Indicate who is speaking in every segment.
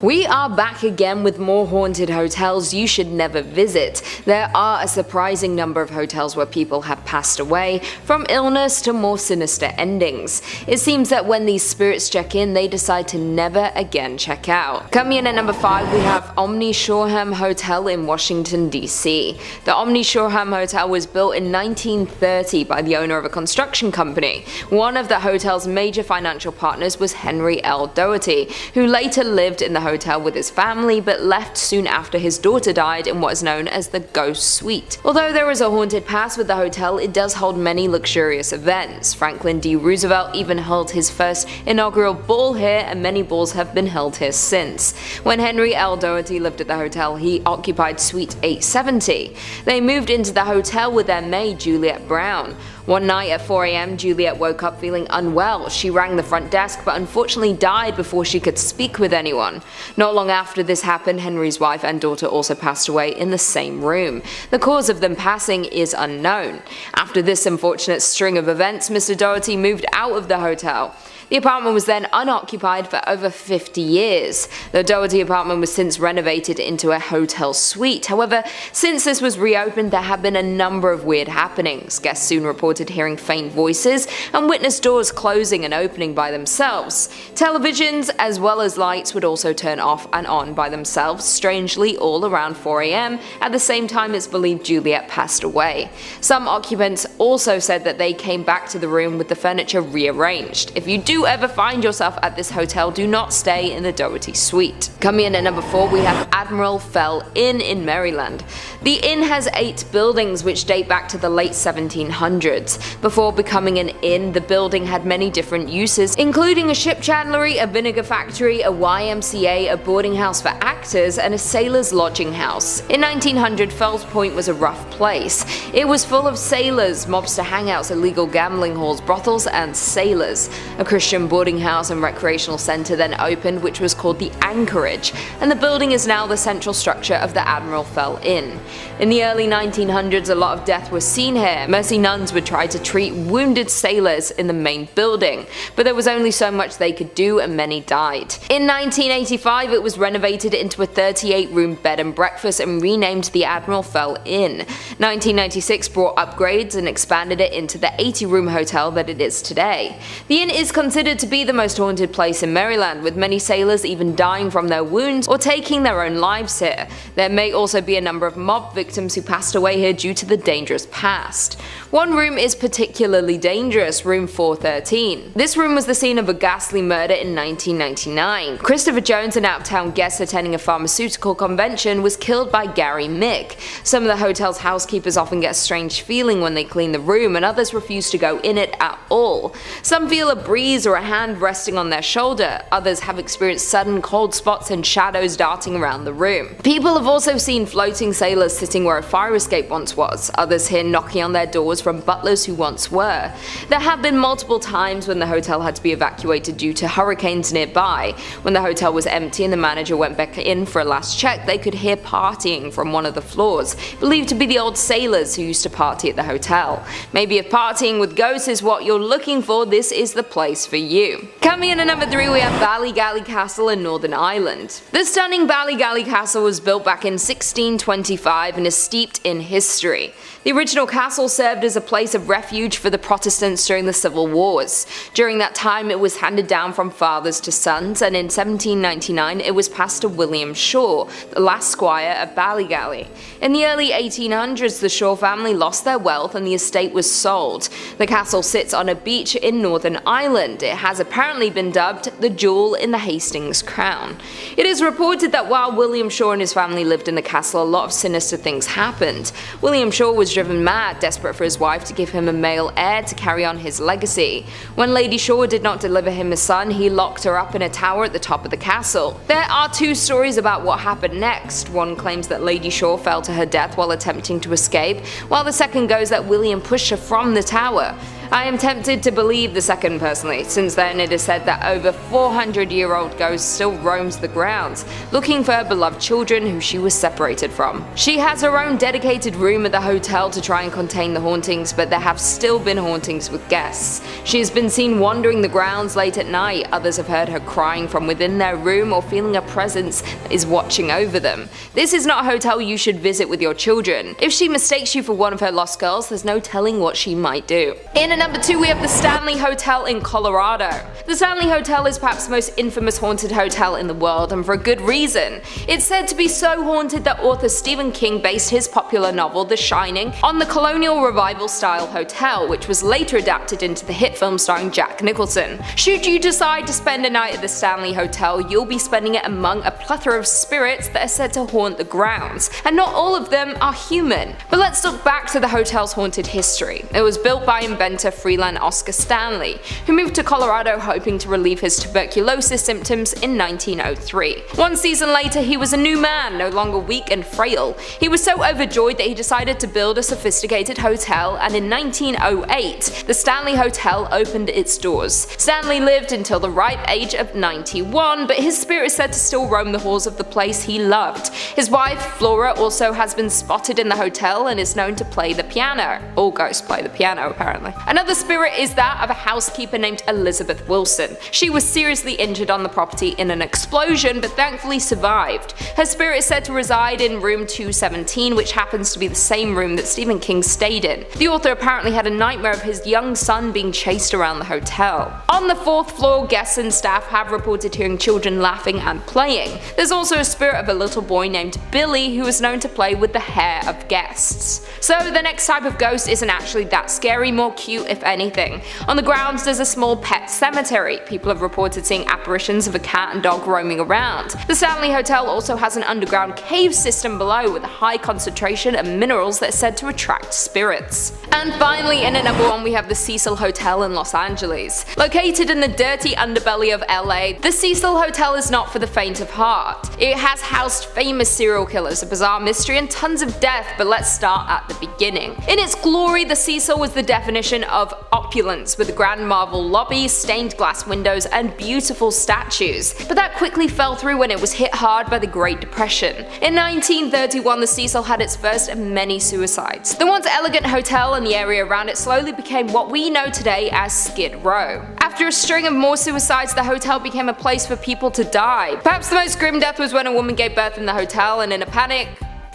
Speaker 1: We are back again with more haunted hotels you should never visit. There are a surprising number of hotels where people have passed away, from illness to more sinister endings. It seems that when these spirits check in, they decide to never again check out. Coming in at number 5, we have Omni Shoreham Hotel in Washington, D.C. The Omni Shoreham Hotel was built in 1930 by the owner of a construction company. One of the hotel's major financial partners was Henry L. Doherty, who later lived in the hotel with his family but left soon after his daughter died in what is known as the Ghost Suite. Although there is a haunted past with the hotel, it does hold many luxurious events. Franklin D. Roosevelt even held his first inaugural ball here, and many balls have been held here since. When Henry L. Doherty lived at the hotel, he occupied Suite 870. They moved into the hotel with their maid Juliet Brown. One night at 4 a.m, Juliet woke up feeling unwell. She rang the front desk but unfortunately died before she could speak with anyone. Not long after this happened, Henry's wife and daughter also passed away in the same room. The cause of them passing is unknown. After this unfortunate string of events, Mr. Doherty moved out of the hotel. The apartment was then unoccupied for over 50 years. The Doherty apartment was since renovated into a hotel suite. However, since this was reopened, there have been a number of weird happenings. Guests soon reported hearing faint voices and witnessed doors closing and opening by themselves. Televisions as well as lights would also turn off and on by themselves, strangely all around 4 a.m. at the same time it's believed Juliet passed away. Some occupants also said that they came back to the room with the furniture rearranged. If you do ever find yourself at this hotel, do not stay in the Doherty suite. Coming in at number 4, we have Admiral Fell Inn in Maryland. The inn has 8 buildings which date back to the late 1700s. Before becoming an inn, the building had many different uses, including a ship chandlery, a vinegar factory, a YMCA, a boarding house for actors, and a sailor's lodging house. In 1900, Fells Point was a rough place. It was full of sailors, mobster hangouts, illegal gambling halls, brothels, and sailors. A Christian boarding house and recreational centre then opened, which was called the Anchorage, and the building is now the central structure of the Admiral Fell Inn. In the early 1900s, a lot of death was seen here. Mercy nuns would try to treat wounded sailors in the main building, but there was only so much they could do and many died. In 1985, it was renovated into a 38-room bed and breakfast and renamed the Admiral Fell Inn. 1996 brought upgrades and expanded it into the 80-room hotel that it is today. The inn is considered to be the most haunted place in Maryland, with many sailors even dying from their wounds or taking their own lives here. There may also be a number of mob victims who passed away here due to the dangerous past. One room is particularly dangerous, room 413. This room was the scene of a ghastly murder in 1999. Christopher Jones, an out-of-town guest attending a pharmaceutical convention, was killed by Garry Mick. Some of the hotel's housekeepers often get a strange feeling when they clean the room, and others refuse to go in it at all. Some feel a breeze or a hand resting on their shoulder. Others have experienced sudden cold spots and shadows darting around the room. People have also seen floating sailors sitting where a fire escape once was. Others hear knocking on their doors from butlers who once were. There have been multiple times when the hotel had to be evacuated due to hurricanes nearby. When the hotel was empty and the manager went back in for a last check, they could hear partying from one of the floors, believed to be the old sailors who used to party at the hotel. Maybe if partying with ghosts is what you're looking for, this is the place for you. Coming in at number 3, we have Ballygally Castle in Northern Ireland. The stunning Ballygally Castle was built back in 1625 and is steeped in history. The original castle served as a place of refuge for the Protestants during the Civil Wars. During that time, it was handed down from fathers to sons, and in 1799 it was passed to William Shaw, the last squire of Ballygally. In the early 1800s, the Shaw family lost their wealth and the estate was sold. The castle sits on a beach in Northern Ireland. It has apparently been dubbed the jewel in the Hastings crown. It is reported that while William Shaw and his family lived in the castle, a lot of sinister things happened. William Shaw was driven mad, desperate for his wife to give him a male heir to carry on his legacy. When Lady Shaw did not deliver him a son, he locked her up in a tower at the top of the castle. There are 2 stories about what happened next. One claims that Lady Shaw fell to her death while attempting to escape, while the second goes that William pushed her from the tower. I am tempted to believe the second personally, since then it is said that over 400-year-old ghost still roams the grounds, looking for her beloved children who she was separated from. She has her own dedicated room at the hotel to try and contain the hauntings, but there have still been hauntings with guests. She has been seen wandering the grounds late at night, others have heard her crying from within their room or feeling a presence that is watching over them. This is not a hotel you should visit with your children. If she mistakes you for one of her lost girls, there's no telling what she might do. In at number 2 we have the Stanley Hotel in Colorado. The Stanley Hotel is perhaps the most infamous haunted hotel in the world, and for a good reason. It's said to be so haunted that author Stephen King based his popular novel The Shining on the colonial revival style hotel, which was later adapted into the hit film starring Jack Nicholson. Should you decide to spend a night at the Stanley Hotel, you'll be spending it among a plethora of spirits that are said to haunt the grounds, and not all of them are human. But let's look back to the hotel's haunted history. It was built by inventor Freeland Oscar Stanley, who moved to Colorado hoping to relieve his tuberculosis symptoms in 1903. One season later, he was a new man, no longer weak and frail. He was so overjoyed that he decided to build a sophisticated hotel, and in 1908, the Stanley Hotel opened its doors. Stanley lived until the ripe age of 91, but his spirit is said to still roam the halls of the place he loved. His wife, Flora, also has been spotted in the hotel and is known to play the piano. All ghosts play the piano, apparently. Another spirit is that of a housekeeper named Elizabeth Wilson. She was seriously injured on the property in an explosion, but thankfully survived. Her spirit is said to reside in room 217, which happens to be the same room that Stephen King stayed in. The author apparently had a nightmare of his young son being chased around the hotel. On the 4th floor, guests and staff have reported hearing children laughing and playing. There's also a spirit of a little boy named Billy who is known to play with the hair of guests. So the next type of ghost isn't actually that scary, more cute if anything. On the grounds there's a small pet cemetery. People have reported seeing apparitions of a cat and dog roaming around. The Stanley Hotel also has an underground cave system below with a high concentration of minerals that are said to attract spirits. And finally, in at number 1 we have the Cecil Hotel in Los Angeles. Located in the dirty underbelly of LA, the Cecil Hotel is not for the faint of heart. It has housed famous serial killers, a bizarre mystery, and tons of death, but let's start at the beginning. In its glory, the Cecil was the definition of opulence, with a grand marble lobby, stained glass windows, and beautiful statues. But that quickly fell through when it was hit hard by the Great Depression. In 1931, the Cecil had its first of many suicides. The once elegant hotel and the area around it slowly became what we know today as Skid Row. After a string of more suicides, the hotel became a place for people to die. Perhaps the most grim death was when a woman gave birth in the hotel, and in a panic,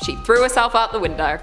Speaker 1: she threw herself out the window.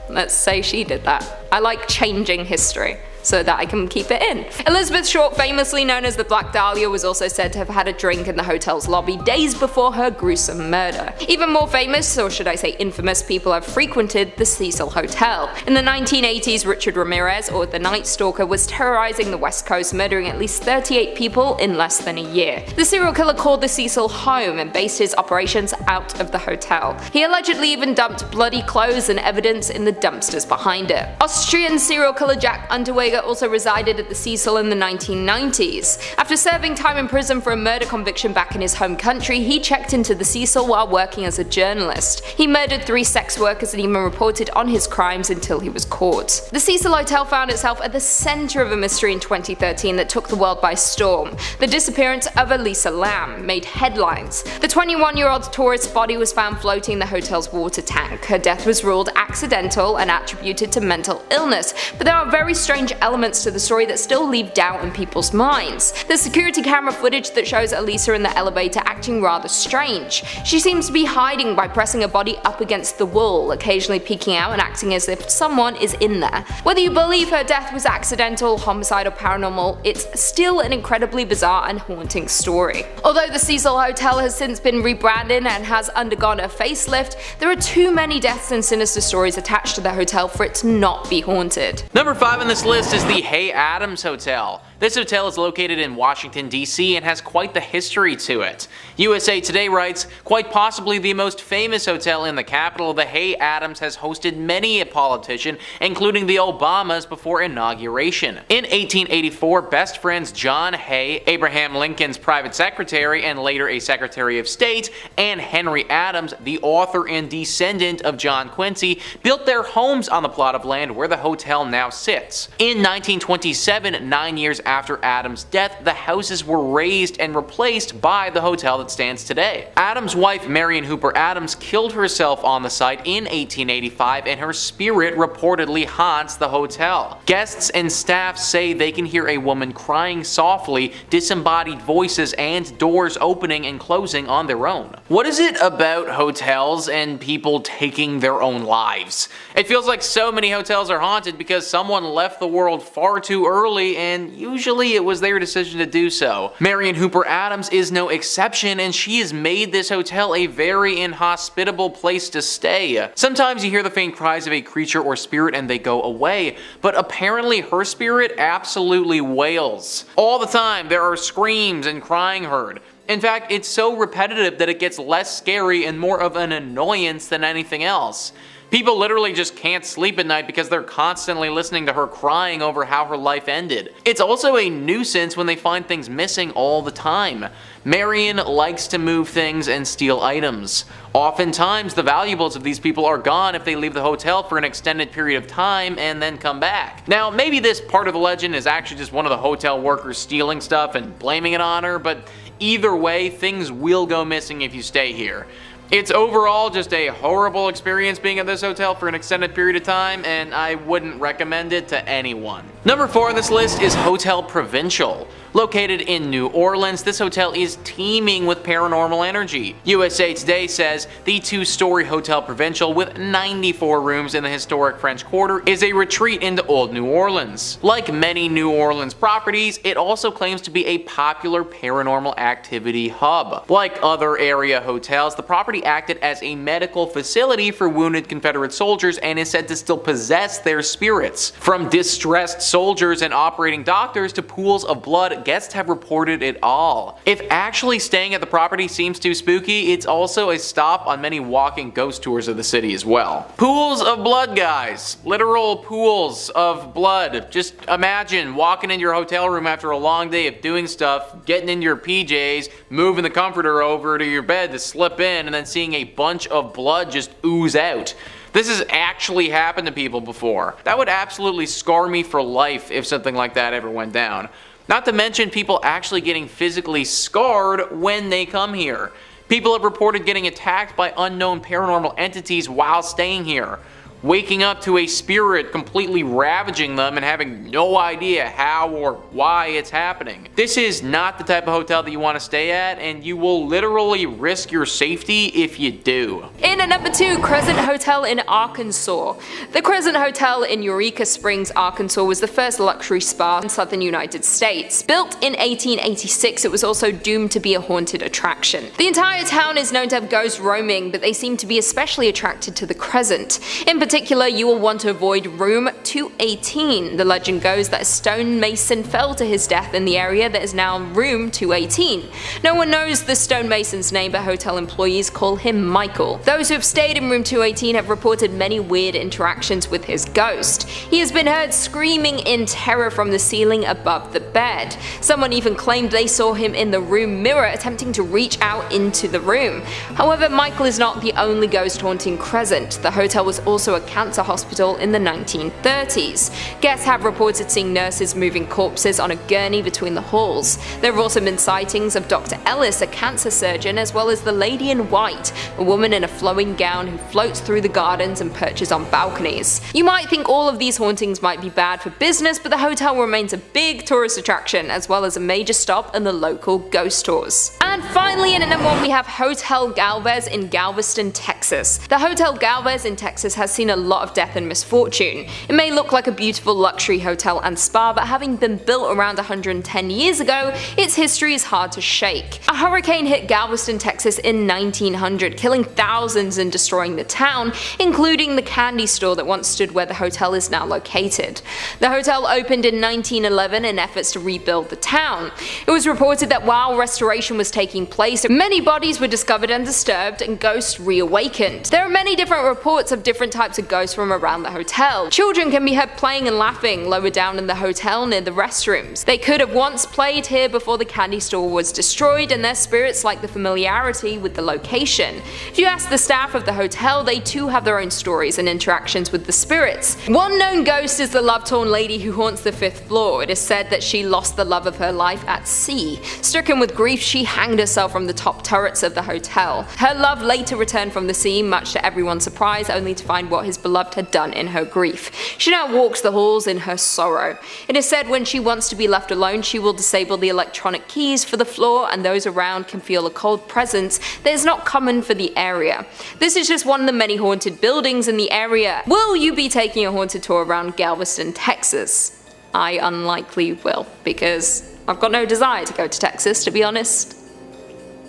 Speaker 1: Let's say she did that. I like changing history so that I can keep it in. Elizabeth Short, famously known as the Black Dahlia, was also said to have had a drink in the hotel's lobby days before her gruesome murder. Even more famous, or should I say infamous, people have frequented the Cecil Hotel. In the 1980s, Richard Ramirez, or the Night Stalker, was terrorizing the West Coast, murdering at least 38 people in less than a year. The serial killer called the Cecil home and based his operations out of the hotel. He allegedly even dumped bloody clothes and evidence in the dumpsters behind it. Austrian serial killer Jack Unterweger also resided at the Cecil in the 1990s. After serving time in prison for a murder conviction back in his home country, he checked into the Cecil while working as a journalist. He murdered 3 sex workers and even reported on his crimes until he was caught. The Cecil Hotel found itself at the center of a mystery in 2013 that took the world by storm. The disappearance of Elisa Lam made headlines. The 21-year-old tourist's body was found floating in the hotel's water tank. Her death was ruled accidental and attributed to mental illness, but there are very strange elements to the story that still leave doubt in people's minds. There's security camera footage that shows Elisa in the elevator acting rather strange. She seems to be hiding by pressing her body up against the wall, occasionally peeking out and acting as if someone is in there. Whether you believe her death was accidental, homicide, or paranormal, it's still an incredibly bizarre and haunting story. Although the Cecil Hotel has since been rebranded and has undergone a facelift, there are too many deaths and sinister stories attached to the hotel for it to not be haunted.
Speaker 2: Number 5 on this list is the Hay Adams Hotel. This hotel is located in Washington, D.C. and has quite the history to it. USA Today writes, quite possibly the most famous hotel in the capital, the Hay Adams has hosted many a politician, including the Obamas before inauguration. In 1884, best friends John Hay, Abraham Lincoln's private secretary and later a Secretary of State, and Henry Adams, the author and descendant of John Quincy, built their homes on the plot of land where the hotel now sits. In 1927, 9 years after Adams' death, the houses were razed and replaced by the hotel that stands today. Adams' wife Marion Hooper Adams killed herself on the site in 1885 and her spirit reportedly haunts the hotel. Guests and staff say they can hear a woman crying softly, disembodied voices, and doors opening and closing on their own. What is it about hotels and people taking their own lives? It feels like so many hotels are haunted because someone left the world far too early, and usually it was their decision to do so. Marion Hooper Adams is no exception, and she has made this hotel a very inhospitable place to stay. Sometimes you hear the faint cries of a creature or spirit and they go away, but apparently her spirit absolutely wails. All the time there are screams and crying heard. In fact, it's so repetitive that it gets less scary and more of an annoyance than anything else. People literally just can't sleep at night because they're constantly listening to her crying over how her life ended. It's also a nuisance when they find things missing all the time. Marion likes to move things and steal items. Oftentimes, the valuables of these people are gone if they leave the hotel for an extended period of time and then come back. Now, maybe this part of the legend is actually just one of the hotel workers stealing stuff and blaming it on her, but either way, things will go missing if you stay here. It's overall just a horrible experience being at this hotel for an extended period of time, and I wouldn't recommend it to anyone. Number 4 on this list is Hotel Provincial. Located in New Orleans, this hotel is teeming with paranormal energy. USA Today says the 2-story Hotel Provincial with 94 rooms in the historic French Quarter is a retreat into old New Orleans. Like many New Orleans properties, it also claims to be a popular paranormal activity hub. Like other area hotels, the property acted as a medical facility for wounded Confederate soldiers and is said to still possess their spirits. From distressed soldiers and operating doctors to pools of blood, guests have reported it all. If actually staying at the property seems too spooky, it's also a stop on many walking ghost tours of the city as well. Pools of blood, guys. Literal pools of blood. Just imagine walking into your hotel room after a long day of doing stuff, getting into your PJs, moving the comforter over to your bed to slip in, and then seeing a bunch of blood just ooze out. This has actually happened to people before. That would absolutely scar me for life if something like that ever went down. Not to mention people actually getting physically scarred when they come here. People have reported getting attacked by unknown paranormal entities while staying here. Waking up to a spirit completely ravaging them and having no idea how or why it's happening. This is not the type of hotel that you want to stay at, and you will literally risk your safety if you do.
Speaker 1: In at number 2, Crescent Hotel in Arkansas. The Crescent Hotel in Eureka Springs, Arkansas was the first luxury spa in southern United States. Built in 1886, it was also doomed to be a haunted attraction. The entire town is known to have ghosts roaming, but they seem to be especially attracted to the Crescent. In particular, you will want to avoid room 218. The legend goes that a stonemason fell to his death in the area that is now room 218. No one knows the stonemason's name, but hotel employees call him Michael. Those who have stayed in room 218 have reported many weird interactions with his ghost. He has been heard screaming in terror from the ceiling above the bed. Someone even claimed they saw him in the room mirror attempting to reach out into the room. However, Michael is not the only ghost haunting Crescent. The hotel was also a cancer hospital in the 1930s. Guests have reported seeing nurses moving corpses on a gurney between the halls. There have also been sightings of Dr. Ellis, a cancer surgeon, as well as the Lady in White, a woman in a flowing gown who floats through the gardens and perches on balconies. You might think all of these hauntings might be bad for business, but the hotel remains a big tourist attraction, as well as a major stop in the local ghost tours. And finally, in at number 1, we have Hotel Galvez in Galveston, Texas. The Hotel Galvez in Texas has seen a lot of death and misfortune. It may look like a beautiful luxury hotel and spa, but having been built around 110 years ago, its history is hard to shake. A hurricane hit Galveston, Texas in 1900, killing thousands and destroying the town, including the candy store that once stood where the hotel is now located. The hotel opened in 1911 in efforts to rebuild the town. It was reported that while restoration was taking place, many bodies were discovered and disturbed and ghosts reawakened. There are many different reports of different types of ghosts from around the hotel. Children can be heard playing and laughing lower down in the hotel near the restrooms. They could have once played here before the candy store was destroyed, and their spirits like the familiarity with the location. If you ask the staff of the hotel, they too have their own stories and interactions with the spirits. One known ghost is the love-torn lady who haunts the 5th floor. It is said that she lost the love of her life at sea. Stricken with grief, she hanged herself from the top turrets of the hotel. Her love later returned from the sea, much to everyone's surprise, only to find what his beloved had done in her grief. She now walks the halls in her sorrow. It is said when she wants to be left alone, she will disable the electronic keys for the floor, and those around can feel a cold presence that is not common for the area. This is just one of the many haunted buildings in the area. Will you be taking a haunted tour around Galveston, Texas? I unlikely will, because I've got no desire to go to Texas, to be honest.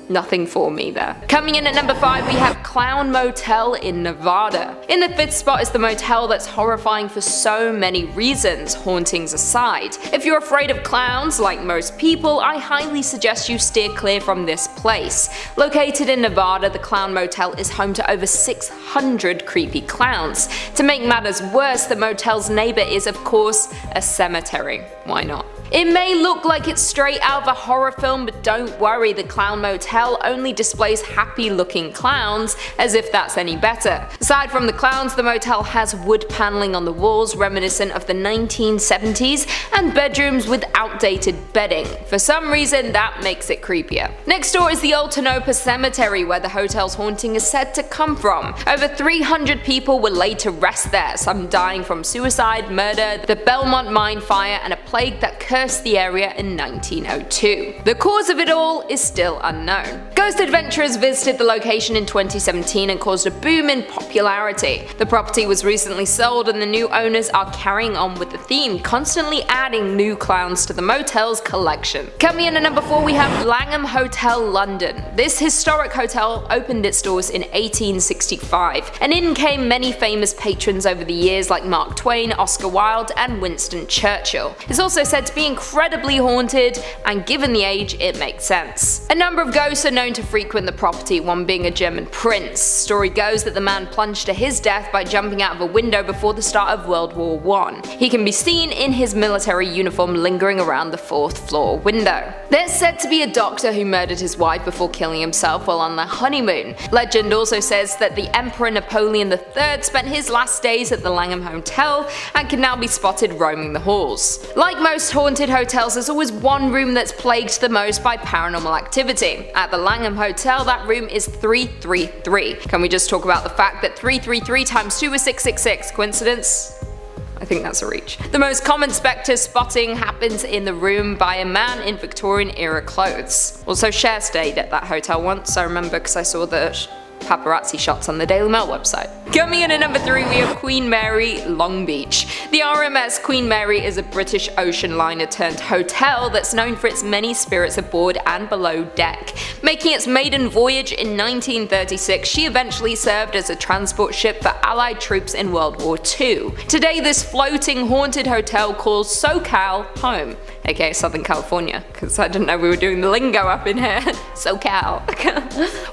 Speaker 1: Nothing for me there. Coming in at number 5, we have Clown Motel in Nevada. In the 5th spot is the motel that's horrifying for so many reasons, hauntings aside. If you're afraid of clowns, like most people, I highly suggest you steer clear from this place. Located in Nevada, the Clown Motel is home to over 600 creepy clowns. To make matters worse, the motel's neighbor is of course a cemetery. Why not? It may look like it's straight out of a horror film, but don't worry, the Clown Motel only displays happy looking clowns, as if that's any better. Aside from the clowns, the motel has wood paneling on the walls reminiscent of the 1970s and bedrooms with outdated bedding. For some reason that makes it creepier. Next door is the Old Tonopah Cemetery, where the hotel's haunting is said to come from. Over 300 people were laid to rest there, some dying from suicide, murder, the Belmont mine fire, and a plague that cursed the area in 1902. The cause of it all is still unknown. Ghost adventurers visited the location in 2017 and caused a boom in popularity. The property was recently sold, and the new owners are carrying on with the theme, constantly adding new clowns to the motel's collection. Coming in at number 4, we have Langham Hotel, London. This historic hotel opened its doors in 1865, and in came many famous patrons over the years like Mark Twain, Oscar Wilde, and Winston Churchill. It's also said to be incredibly haunted, and given the age, it makes sense. A number of ghosts are known to frequent the property, one being a German prince. Story goes that the man plunged to his death by jumping out of a window before the start of World War I. He can be seen in his military uniform lingering around the 4th floor window. There's said to be a doctor who murdered his wife before killing himself while on their honeymoon. Legend also says that the Emperor Napoleon III spent his last days at the Langham Hotel and can now be spotted roaming the halls. Like most haunted hotels, there's always one room that's plagued the most by paranormal activity. At the Langham Hotel, that room is 333. Can we just talk about the fact that 333 times 2 is 666? Coincidence? I think that's a reach. The most common spectre spotting happens in the room by a man in Victorian era clothes. Also, Cher stayed at that hotel once, I remember, because I saw the paparazzi shots on the Daily Mail website. Coming in at number 3, we have Queen Mary, Long Beach. The RMS Queen Mary is a British ocean liner turned hotel that's known for its many spirits aboard and below deck. Making its maiden voyage in 1936, she eventually served as a transport ship for Allied troops in World War II. Today, this floating haunted hotel calls SoCal home, aka Southern California, because I didn't know we were doing the lingo up in here. SoCal.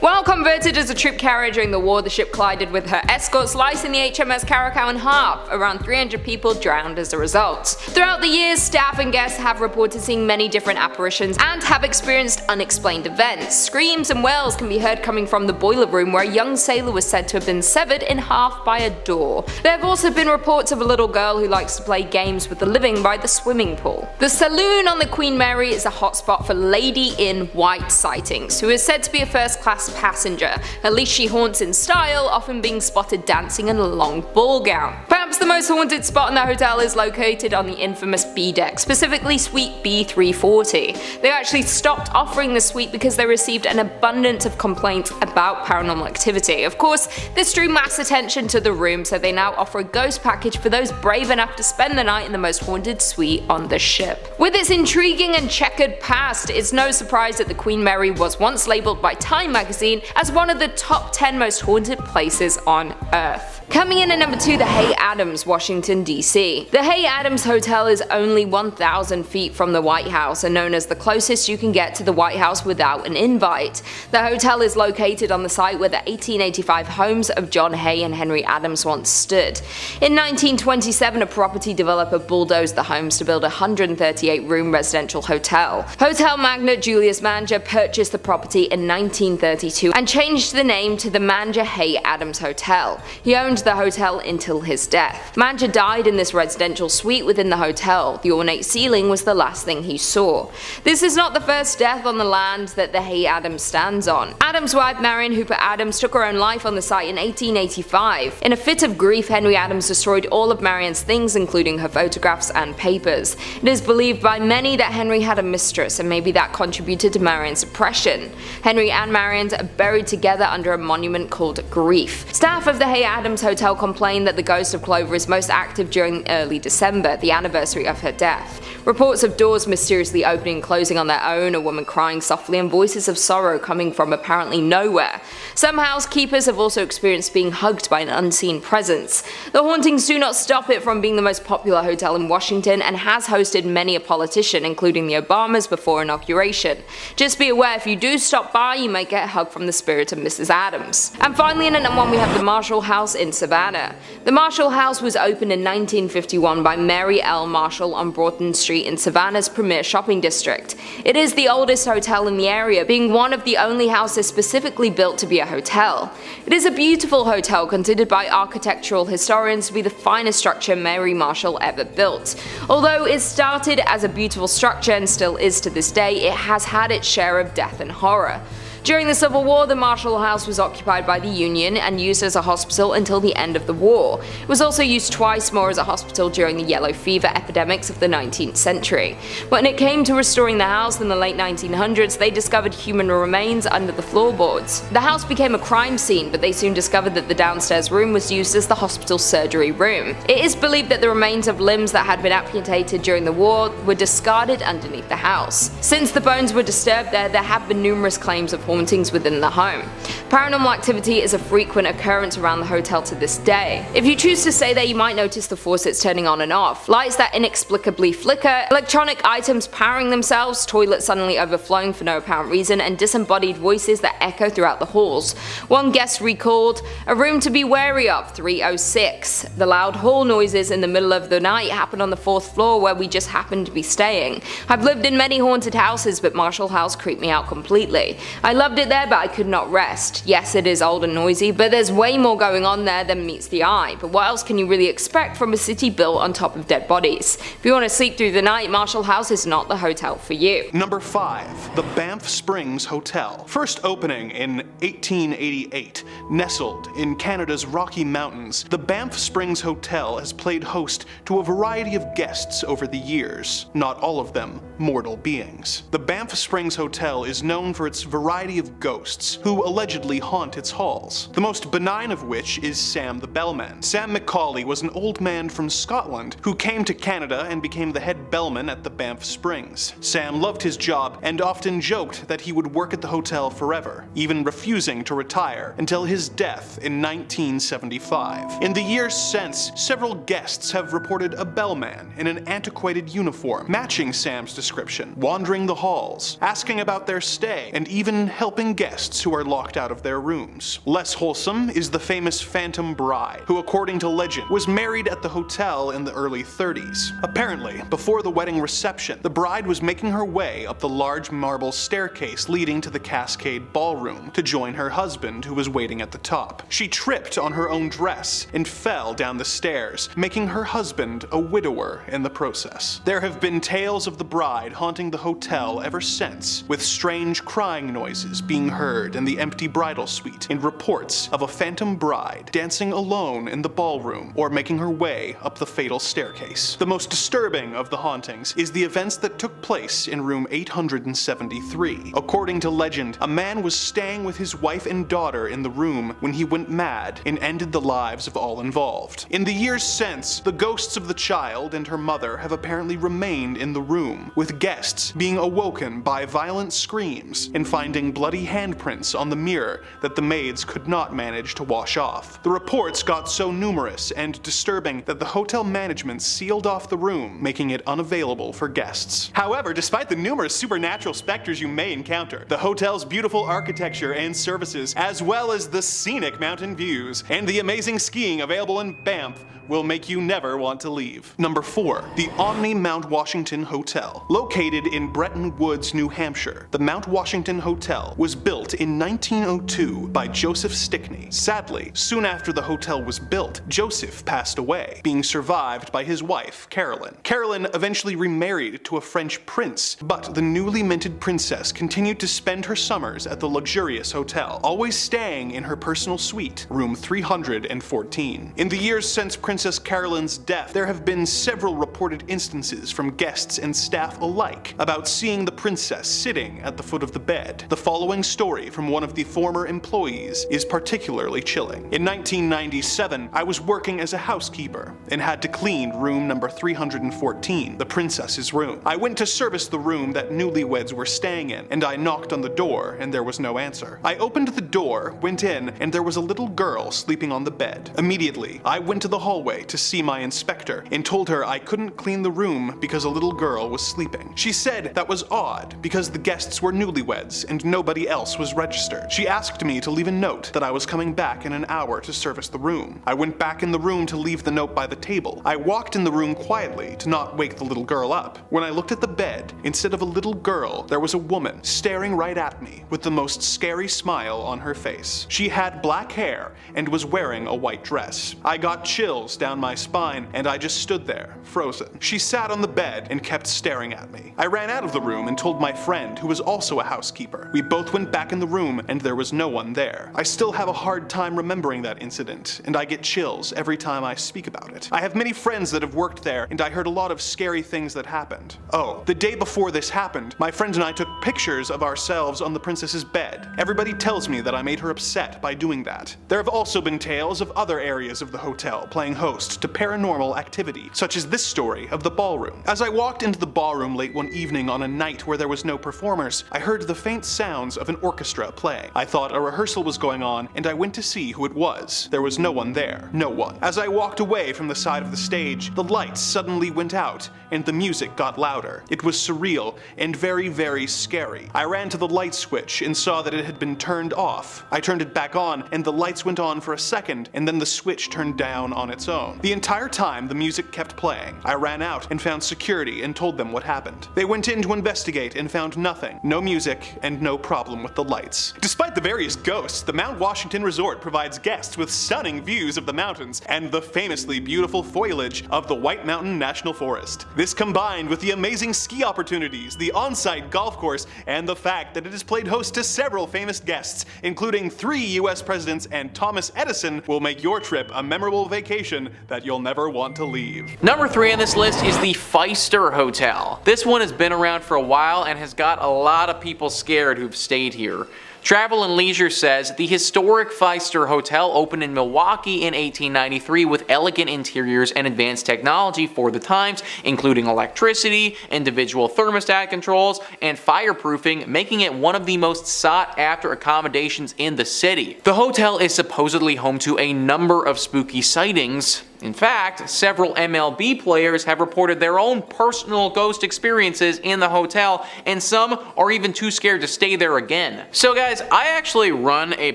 Speaker 1: While converted as a troop carrier during the war, the ship collided with her escort, slicing the HMS Caracal in half. Around 300 people drowned as a result. Throughout the years, staff and guests have reported seeing many different apparitions and have experienced unexplained events. Screams and wails can be heard coming from the boiler room, where a young sailor was said to have been severed in half by a door. There have also been reports of a little girl who likes to play games with the living by the swimming pool. The saloon on the Queen Mary is a hotspot for Lady in White sightings, who is said to be a first-class passenger. At least she haunts in style, often being spotted dancing in a long ball gown. Perhaps Perhaps the most haunted spot in the hotel is located on the infamous B deck, specifically suite B340. They actually stopped offering the suite because they received an abundance of complaints about paranormal activity. Of course, this drew mass attention to the room, so they now offer a ghost package for those brave enough to spend the night in the most haunted suite on the ship. With its intriguing and checkered past, it's no surprise that the Queen Mary was once labelled by Time magazine as one of the top 10 most haunted places on Earth. Coming in at number 2, the Hay Adams, Washington DC. The Hay Adams Hotel is only 1,000 feet from the White House and known as the closest you can get to the White House without an invite. The hotel is located on the site where the 1885 homes of John Hay and Henry Adams once stood. In 1927, a property developer bulldozed the homes to build a 138-room residential hotel. Hotel magnate Julius Manger purchased the property in 1932 and changed the name to the Manger Hay Adams Hotel. He owned the hotel until his death. Manger died in this residential suite within the hotel. The ornate ceiling was the last thing he saw. This is not the first death on the land that the Hay Adams stands on. Adams' wife Marion Hooper Adams took her own life on the site in 1885. In a fit of grief, Henry Adams destroyed all of Marion's things, including her photographs and papers. It is believed by many that Henry had a mistress, and maybe that contributed to Marion's depression. Henry and Marion are buried together under a monument called Grief. Staff of the Hay Adams Hotel complained that the ghost of Clover is most active during early December, the anniversary of her death. Reports of doors mysteriously opening and closing on their own, a woman crying softly, and voices of sorrow coming from apparently nowhere. Some housekeepers have also experienced being hugged by an unseen presence. The hauntings do not stop it from being the most popular hotel in Washington and has hosted many a politician, including the Obamas, before inauguration. Just be aware, if you do stop by, you might get a hug from the spirit of Mrs. Adams. And finally, in at number 1, we have the Marshall House in Savannah. The Marshall House was opened in 1951 by Mary L. Marshall on Broughton Street in Savannah's premier shopping district. It is the oldest hotel in the area, being one of the only houses specifically built to be a hotel. It is a beautiful hotel considered by architectural historians to be the finest structure Mary Marshall ever built. Although it started as a beautiful structure and still is to this day, it has had its share of death and horror. During the Civil War, the Marshall House was occupied by the Union and used as a hospital until the end of the war. It was also used twice more as a hospital during the yellow fever epidemics of the 19th century. When it came to restoring the house in the late 1900s, they discovered human remains under the floorboards. The house became a crime scene, but they soon discovered that the downstairs room was used as the hospital's surgery room. It is believed that the remains of limbs that had been amputated during the war were discarded underneath the house. Since the bones were disturbed there have been numerous claims of hauntings within the home. Paranormal activity is a frequent occurrence around the hotel to this day. If you choose to stay there, you might notice the faucets turning on and off, lights that inexplicably flicker, electronic items powering themselves, toilets suddenly overflowing for no apparent reason, and disembodied voices that echo throughout the halls. One guest recalled, "A room to be wary of, 306. The loud hall noises in the middle of the night happened on the 4th floor where we just happened to be staying. I've lived in many haunted houses, but Marshall House creeped me out completely. I loved it there, but I could not rest. Yes, it is old and noisy, but there's way more going on there than meets the eye. But what else can you really expect from a city built on top of dead bodies? If you want to sleep through the night, Marshall House is not the hotel for you."
Speaker 3: Number 5. The Banff Springs Hotel. First opening in 1888, nestled in Canada's Rocky Mountains, the Banff Springs Hotel has played host to a variety of guests over the years, not all of them mortal beings. The Banff Springs Hotel is known for its variety of ghosts, who allegedly haunt its halls, the most benign of which is Sam the Bellman. Sam McCauley was an old man from Scotland who came to Canada and became the head bellman at the Banff Springs. Sam loved his job and often joked that he would work at the hotel forever, even refusing to retire until his death in 1975. In the years since, several guests have reported a bellman in an antiquated uniform matching Sam's description, wandering the halls, asking about their stay, and even helping guests who are locked out of their rooms. Less wholesome is the famous Phantom Bride, who according to legend was married at the hotel in the early 30s. Apparently, before the wedding reception, the bride was making her way up the large marble staircase leading to the Cascade Ballroom to join her husband who was waiting at the top. She tripped on her own dress and fell down the stairs, making her husband a widower in the process. There have been tales of the bride haunting the hotel ever since, with strange crying noises voices being heard in the empty bridal suite, and reports of a phantom bride dancing alone in the ballroom or making her way up the fatal staircase. The most disturbing of the hauntings is the events that took place in room 873. According to legend, a man was staying with his wife and daughter in the room when he went mad and ended the lives of all involved. In the years since, the ghosts of the child and her mother have apparently remained in the room, with guests being awoken by violent screams and finding bloody handprints on the mirror that the maids could not manage to wash off. The reports got so numerous and disturbing that the hotel management sealed off the room, making it unavailable for guests. However, despite the numerous supernatural specters you may encounter, the hotel's beautiful architecture and services, as well as the scenic mountain views and the amazing skiing available in Banff, will make you never want to leave. Number 4. The Omni Mount Washington Hotel. Located in Bretton Woods, New Hampshire, the Mount Washington Hotel was built in 1902 by Joseph Stickney. Sadly, soon after the hotel was built, Joseph passed away, being survived by his wife, Carolyn. Carolyn eventually remarried to a French prince, but the newly minted princess continued to spend her summers at the luxurious hotel, always staying in her personal suite, room 314. In the years since Princess Carolyn's death, there have been several reported instances from guests and staff alike about seeing the princess sitting at the foot of the bed. The following story from one of the former employees is particularly chilling. In 1997, I was working as a housekeeper and had to clean room number 314, the princess's room. I went to service the room that newlyweds were staying in, and I knocked on the door and there was no answer. I opened the door, went in, and there was a little girl sleeping on the bed. Immediately, I went to the hallway to see my inspector and told her I couldn't clean the room because a little girl was sleeping. She said that was odd because the guests were newlyweds and nobody else was registered. She asked me to leave a note that I was coming back in an hour to service the room. I went back in the room to leave the note by the table. I walked in the room quietly to not wake the little girl up. When I looked at the bed, instead of a little girl, there was a woman staring right at me with the most scary smile on her face. She had black hair and was wearing a white dress. I got chills down my spine, and I just stood there, frozen. She sat on the bed and kept staring at me. I ran out of the room and told my friend, who was also a housekeeper. We both went back in the room, and there was no one there. I still have a hard time remembering that incident, and I get chills every time I speak about it. I have many friends that have worked there, and I heard a lot of scary things that happened. Oh, the day before this happened, my friend and I took pictures of ourselves on the princess's bed. Everybody tells me that I made her upset by doing that. There have also been tales of other areas of the hotel playing host to paranormal activity, such as this story of the ballroom. As I walked into the ballroom late one evening on a night where there was no performers, I heard the faint sounds of an orchestra playing. I thought a rehearsal was going on, and I went to see who it was. There was no one there. No one. As I walked away from the side of the stage, the lights suddenly went out, and the music got louder. It was surreal and very, very scary. I ran to the light switch and saw that it had been turned off. I turned it back on, and the lights went on for a second, and then the switch turned down on its own. The entire time, the music kept playing. I ran out and found security and told them what happened. They went in to investigate and found nothing. No music and no problem with the lights. Despite the various ghosts, the Mount Washington Resort provides guests with stunning views of the mountains and the famously beautiful foliage of the White Mountain National Forest. This combined with the amazing ski opportunities, the on-site golf course, and the fact that it has played host to several famous guests, including 3 US presidents and Thomas Edison, will make your trip a memorable vacation that you'll never want to leave.
Speaker 2: Number 3 on this list is the Pfister Hotel. This one has been around for a while and has got a lot of people scared who've stayed here. Travel and Leisure says the historic Pfister Hotel opened in Milwaukee in 1893 with elegant interiors and advanced technology for the times, including electricity, individual thermostat controls, and fireproofing, making it one of the most sought-after accommodations in the city. The hotel is supposedly home to a number of spooky sightings. In fact, several MLB players have reported their own personal ghost experiences in the hotel, and some are even too scared to stay there again. So guys, I actually run a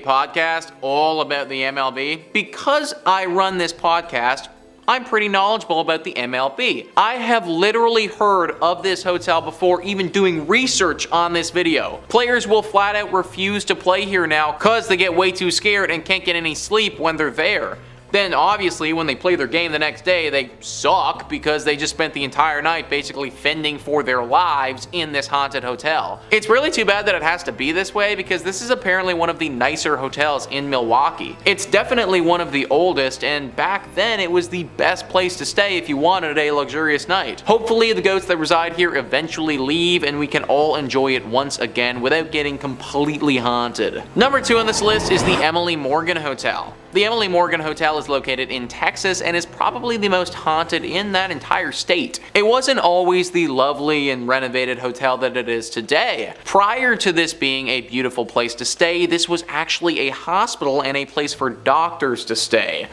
Speaker 2: podcast all about the MLB. Because I run this podcast, I'm pretty knowledgeable about the MLB. I have literally heard of this hotel before even doing research on this video. Players will flat out refuse to play here now because they get way too scared and can't get any sleep when they're there. Then obviously when they play their game the next day, they suck because they just spent the entire night basically fending for their lives in this haunted hotel. It's really too bad that it has to be this way because this is apparently one of the nicer hotels in Milwaukee. It's definitely one of the oldest, and back then it was the best place to stay if you wanted a luxurious night. Hopefully the ghosts that reside here eventually leave and we can all enjoy it once again without getting completely haunted. Number 2 on this list is the Emily Morgan Hotel. The Emily Morgan Hotel is located in Texas and is probably the most haunted in that entire state. It wasn't always the lovely and renovated hotel that it is today. Prior to this being a beautiful place to stay, this was actually a hospital and a place for doctors to stay.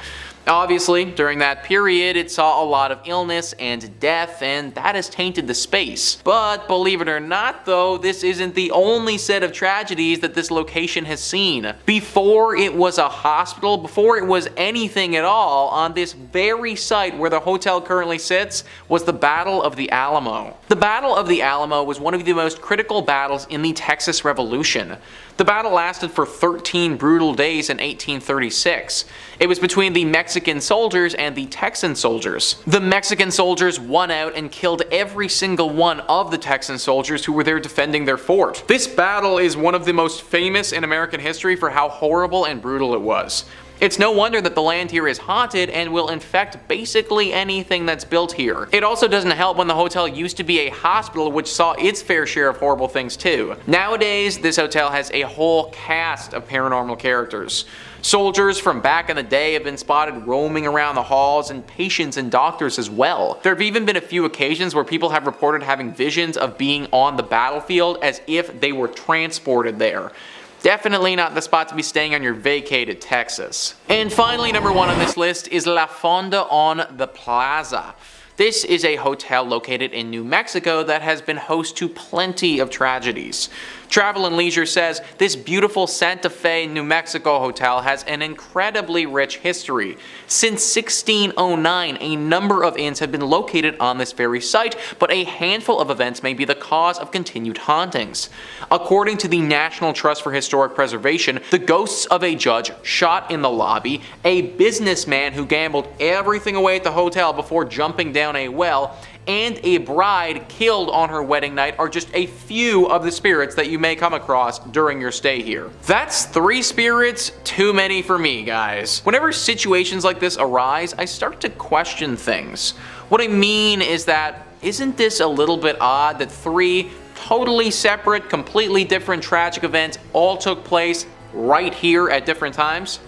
Speaker 2: Obviously, during that period, it saw a lot of illness and death, and that has tainted the space. But believe it or not though, this isn't the only set of tragedies that this location has seen. Before it was a hospital, before it was anything at all, on this very site where the hotel currently sits was the Battle of the Alamo. The Battle of the Alamo was one of the most critical battles in the Texas Revolution. The battle lasted for 13 brutal days in 1836. It was between the Mexican soldiers and the Texan soldiers. The Mexican soldiers won out and killed every single one of the Texan soldiers who were there defending their fort. This battle is one of the most famous in American history for how horrible and brutal it was. It's no wonder that the land here is haunted and will infect basically anything that's built here. It also doesn't help when the hotel used to be a hospital which saw its fair share of horrible things too. Nowadays, this hotel has a whole cast of paranormal characters. Soldiers from back in the day have been spotted roaming around the halls, and patients and doctors as well. There have even been a few occasions where people have reported having visions of being on the battlefield as if they were transported there. Definitely not the spot to be staying on your vacay to Texas. And finally, number 1 on this list is La Fonda on the Plaza. This is a hotel located in New Mexico that has been host to plenty of tragedies. Travel and Leisure says this beautiful Santa Fe, New Mexico hotel has an incredibly rich history. Since 1609, a number of inns have been located on this very site, but a handful of events may be the cause of continued hauntings. According to the National Trust for Historic Preservation, the ghosts of a judge shot in the lobby, a businessman who gambled everything away at the hotel before jumping down a well, and a bride killed on her wedding night are just a few of the spirits that you may come across during your stay here. That's 3 spirits too many for me, guys. Whenever situations like this arise, I start to question things. What I mean is that, isn't this a little bit odd that 3 totally separate, completely different tragic events all took place right here at different times?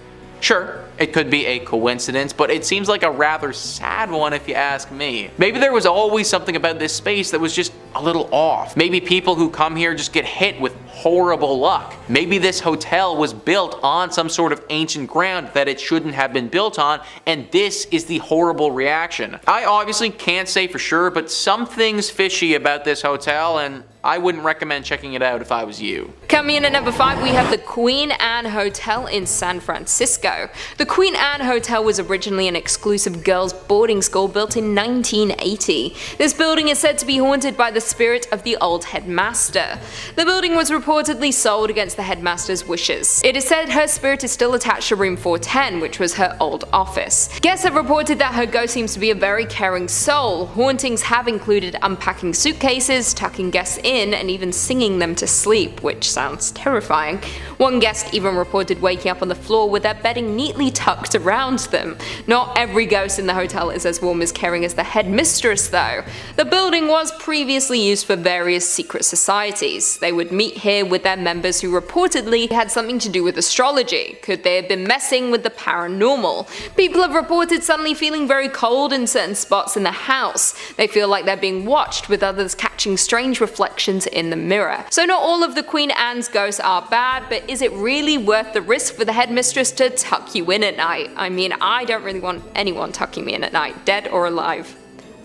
Speaker 2: Sure, it could be a coincidence, but it seems like a rather sad one if you ask me. Maybe there was always something about this space that was just a little off. Maybe people who come here just get hit with horrible luck. Maybe this hotel was built on some sort of ancient ground that it shouldn't have been built on, and this is the horrible reaction. I obviously can't say for sure, but something's fishy about this hotel, and I wouldn't recommend checking it out if I was you.
Speaker 1: Coming in at number 5, we have the Queen Anne Hotel in San Francisco. The Queen Anne Hotel was originally an exclusive girls' boarding school built in 1980. This building is said to be haunted by the spirit of the old headmaster. The building was reportedly sold against the headmaster's wishes. It is said her spirit is still attached to room 410, which was her old office. Guests have reported that her ghost seems to be a very caring soul. Hauntings have included unpacking suitcases, tucking guests in, and even singing them to sleep, which sounds terrifying. One guest even reported waking up on the floor with their bedding neatly tucked around them. Not every ghost in the hotel is as warm as caring as the headmistress though. The building was previously used for various secret societies. They would meet here with their members who reportedly had something to do with astrology. Could they have been messing with the paranormal? People have reported suddenly feeling very cold in certain spots in the house. They feel like they're being watched, with others catching strange reflections in the mirror. So not all of the Queen Anne's ghosts are bad, but is it really worth the risk for the headmistress to tuck you in at night? I mean, I don't really want anyone tucking me in at night, dead or alive.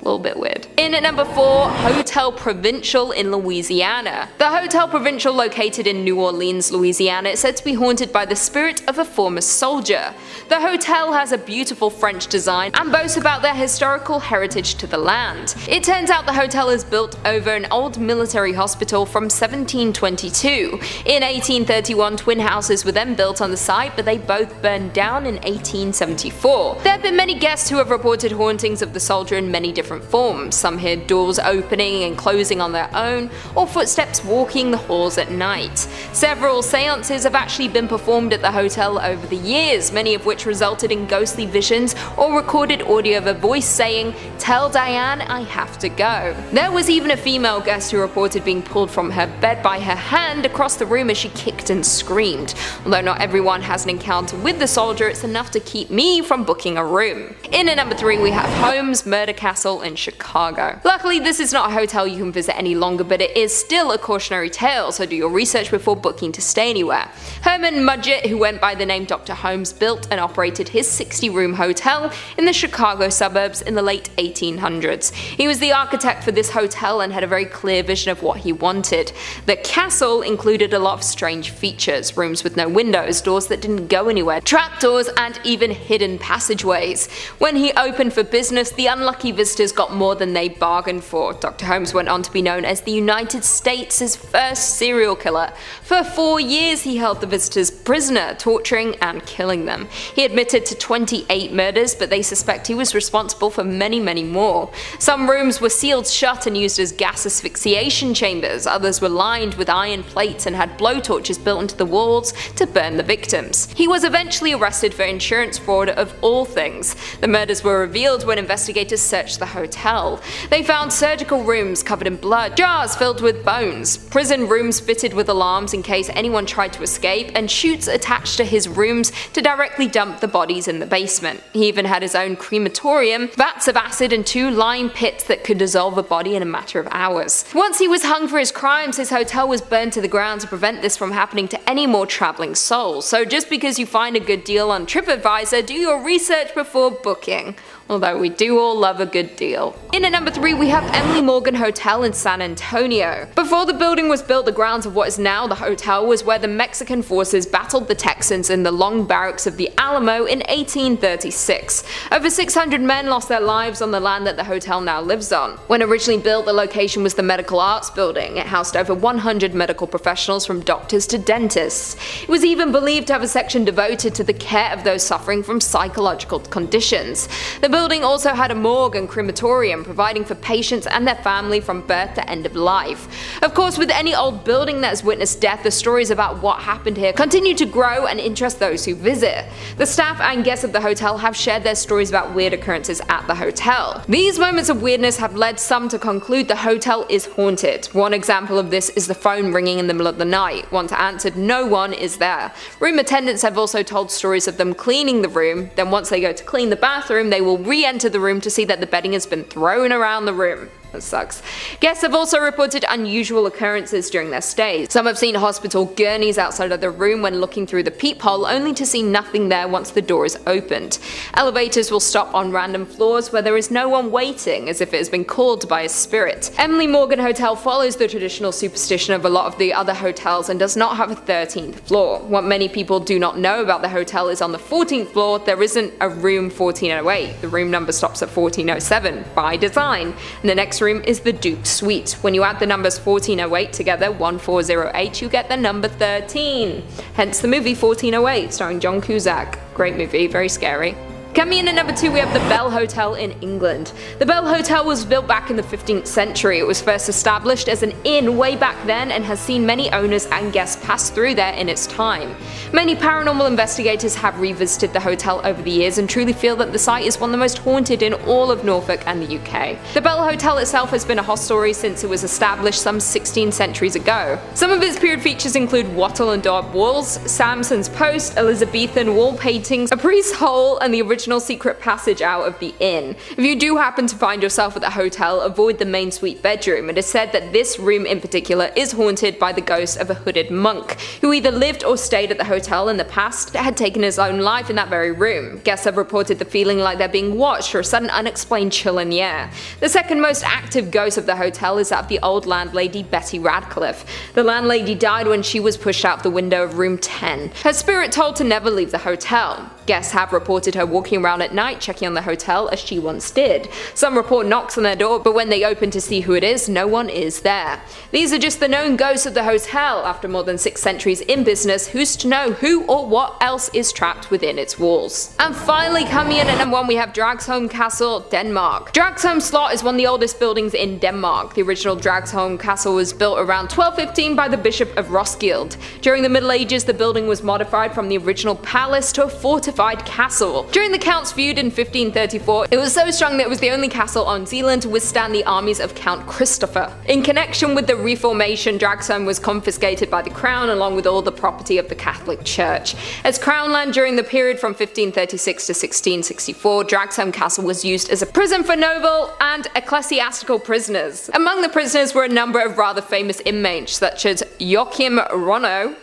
Speaker 1: A little bit weird. In at number 4, Hotel Provincial in Louisiana. The Hotel Provincial, located in New Orleans, Louisiana, is said to be haunted by the spirit of a former soldier. The hotel has a beautiful French design and boasts about their historical heritage to the land. It turns out the hotel is built over an old military hospital from 1722. In 1831, twin houses were then built on the site, but they both burned down in 1874. There have been many guests who have reported hauntings of the soldier in many different forms. Some hear doors opening and closing on their own, or footsteps walking the halls at night. Several seances have actually been performed at the hotel over the years, many of which resulted in ghostly visions or recorded audio of a voice saying, "Tell Diane I have to go." There was even a female guest who reported being pulled from her bed by her hand across the room as she kicked and screamed. Although not everyone has an encounter with the soldier, it's enough to keep me from booking a room. In at number 3, we have Holmes' Murder Castle in Chicago. Luckily, this is not a hotel you can visit any longer, but it is still a cautionary tale, so do your research before booking to stay anywhere. Herman Mudgett, who went by the name Dr. Holmes, built and operated his 60-room hotel in the Chicago suburbs in the late 1800s. He was the architect for this hotel and had a very clear vision of what he wanted. The castle included a lot of strange features: rooms with no windows, doors that didn't go anywhere, trapdoors, and even hidden passageways. When he opened for business, the unlucky visitors got more than they bargained for. Dr. Holmes went on to be known as the United States' first serial killer. For 4 years he held the visitors prisoner, torturing and killing them. He admitted to 28 murders, but they suspect he was responsible for many more. Some rooms were sealed shut and used as gas asphyxiation chambers, others were lined with iron plates and had blowtorches built into the walls to burn the victims. He was eventually arrested for insurance fraud of all things. The murders were revealed when investigators searched the hotel. They found surgical rooms covered in blood, jars filled with bones, prison rooms fitted with alarms in case anyone tried to escape, and chutes attached to his rooms to directly dump the bodies in the basement. He even had his own crematorium, vats of acid, and 2 lime pits that could dissolve a body in a matter of hours. Once he was hung for his crimes, his hotel was burned to the ground to prevent this from happening to any more travelling souls. So just because you find a good deal on TripAdvisor, do your research before booking. Although we do all love a good deal. In at number 3, we have Emily Morgan Hotel in San Antonio. Before the building was built, the grounds of what is now the hotel was where the Mexican forces battled the Texans in the long barracks of the Alamo in 1836. Over 600 men lost their lives on the land that the hotel now lives on. When originally built, the location was the Medical Arts Building. It housed over 100 medical professionals from doctors to dentists. It was even believed to have a section devoted to the care of those suffering from psychological conditions. The building also had a morgue and crematorium, providing for patients and their family from birth to end of life. Of course, with any old building that has witnessed death, the stories about what happened here continue to grow and interest those who visit. The staff and guests of the hotel have shared their stories about weird occurrences at the hotel. These moments of weirdness have led some to conclude the hotel is haunted. One example of this is the phone ringing in the middle of the night. Once answered, no one is there. Room attendants have also told stories of them cleaning the room, then once they go to clean the bathroom, they will re-enter the room to see that the bedding has been thrown around the room. That sucks. Guests have also reported unusual occurrences during their stays. Some have seen hospital gurneys outside of the room when looking through the peephole, only to see nothing there once the door is opened. Elevators will stop on random floors where there is no one waiting, as if it has been called by a spirit. Emily Morgan Hotel follows the traditional superstition of a lot of the other hotels and does not have a 13th floor. What many people do not know about the hotel is on the 14th floor there isn't a room 1408. The room number stops at 1407 by design, and the next room is the Duke Suite. When you add the numbers 1408 together, 1408, you get the number 13. Hence the movie 1408, starring John Cusack. Great movie, very scary. Coming in at number 2, we have the Bell Hotel in England. The Bell Hotel was built back in the 15th century. It was first established as an inn way back then and has seen many owners and guests pass through there in its time. Many paranormal investigators have revisited the hotel over the years and truly feel that the site is one of the most haunted in all of Norfolk and the UK. The Bell Hotel itself has been a hostelry since it was established some 16 centuries ago. Some of its period features include wattle and daub walls, Samson's post, Elizabethan wall paintings, a priest's hole, and the original original secret passage out of the inn. If you do happen to find yourself at the hotel, avoid the main suite bedroom. It is said that this room in particular is haunted by the ghost of a hooded monk, who either lived or stayed at the hotel in the past that had taken his own life in that very room. Guests have reported the feeling like they're being watched or a sudden unexplained chill in the air. The second most active ghost of the hotel is that of the old landlady Betty Radcliffe. The landlady died when she was pushed out the window of room 10. Her spirit told to never leave the hotel. Guests have reported her walking around at night checking on the hotel as she once did. Some report knocks on their door, but when they open to see who it is, no one is there. These are just the known ghosts of the hotel. After more than 6 centuries in business, who's to know who or what else is trapped within its walls? And finally, coming in at number 1, we have Dragsholm Castle, Denmark. Dragsholm Slot is one of the oldest buildings in Denmark. The original Dragsholm Castle was built around 1215 by the Bishop of Roskilde. During the Middle Ages, the building was modified from the original palace to a fortified castle. During the Count's feud in 1534, it was so strong that it was the only castle on Zealand to withstand the armies of Count Christopher. In connection with the Reformation, Dragsholm was confiscated by the crown along with all the property of the Catholic Church. As crown land during the period from 1536 to 1664, Dragsholm Castle was used as a prison for noble and ecclesiastical prisoners. Among the prisoners were a number of rather famous inmates such as Joachim Ronno,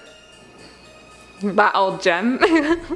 Speaker 1: that old gem,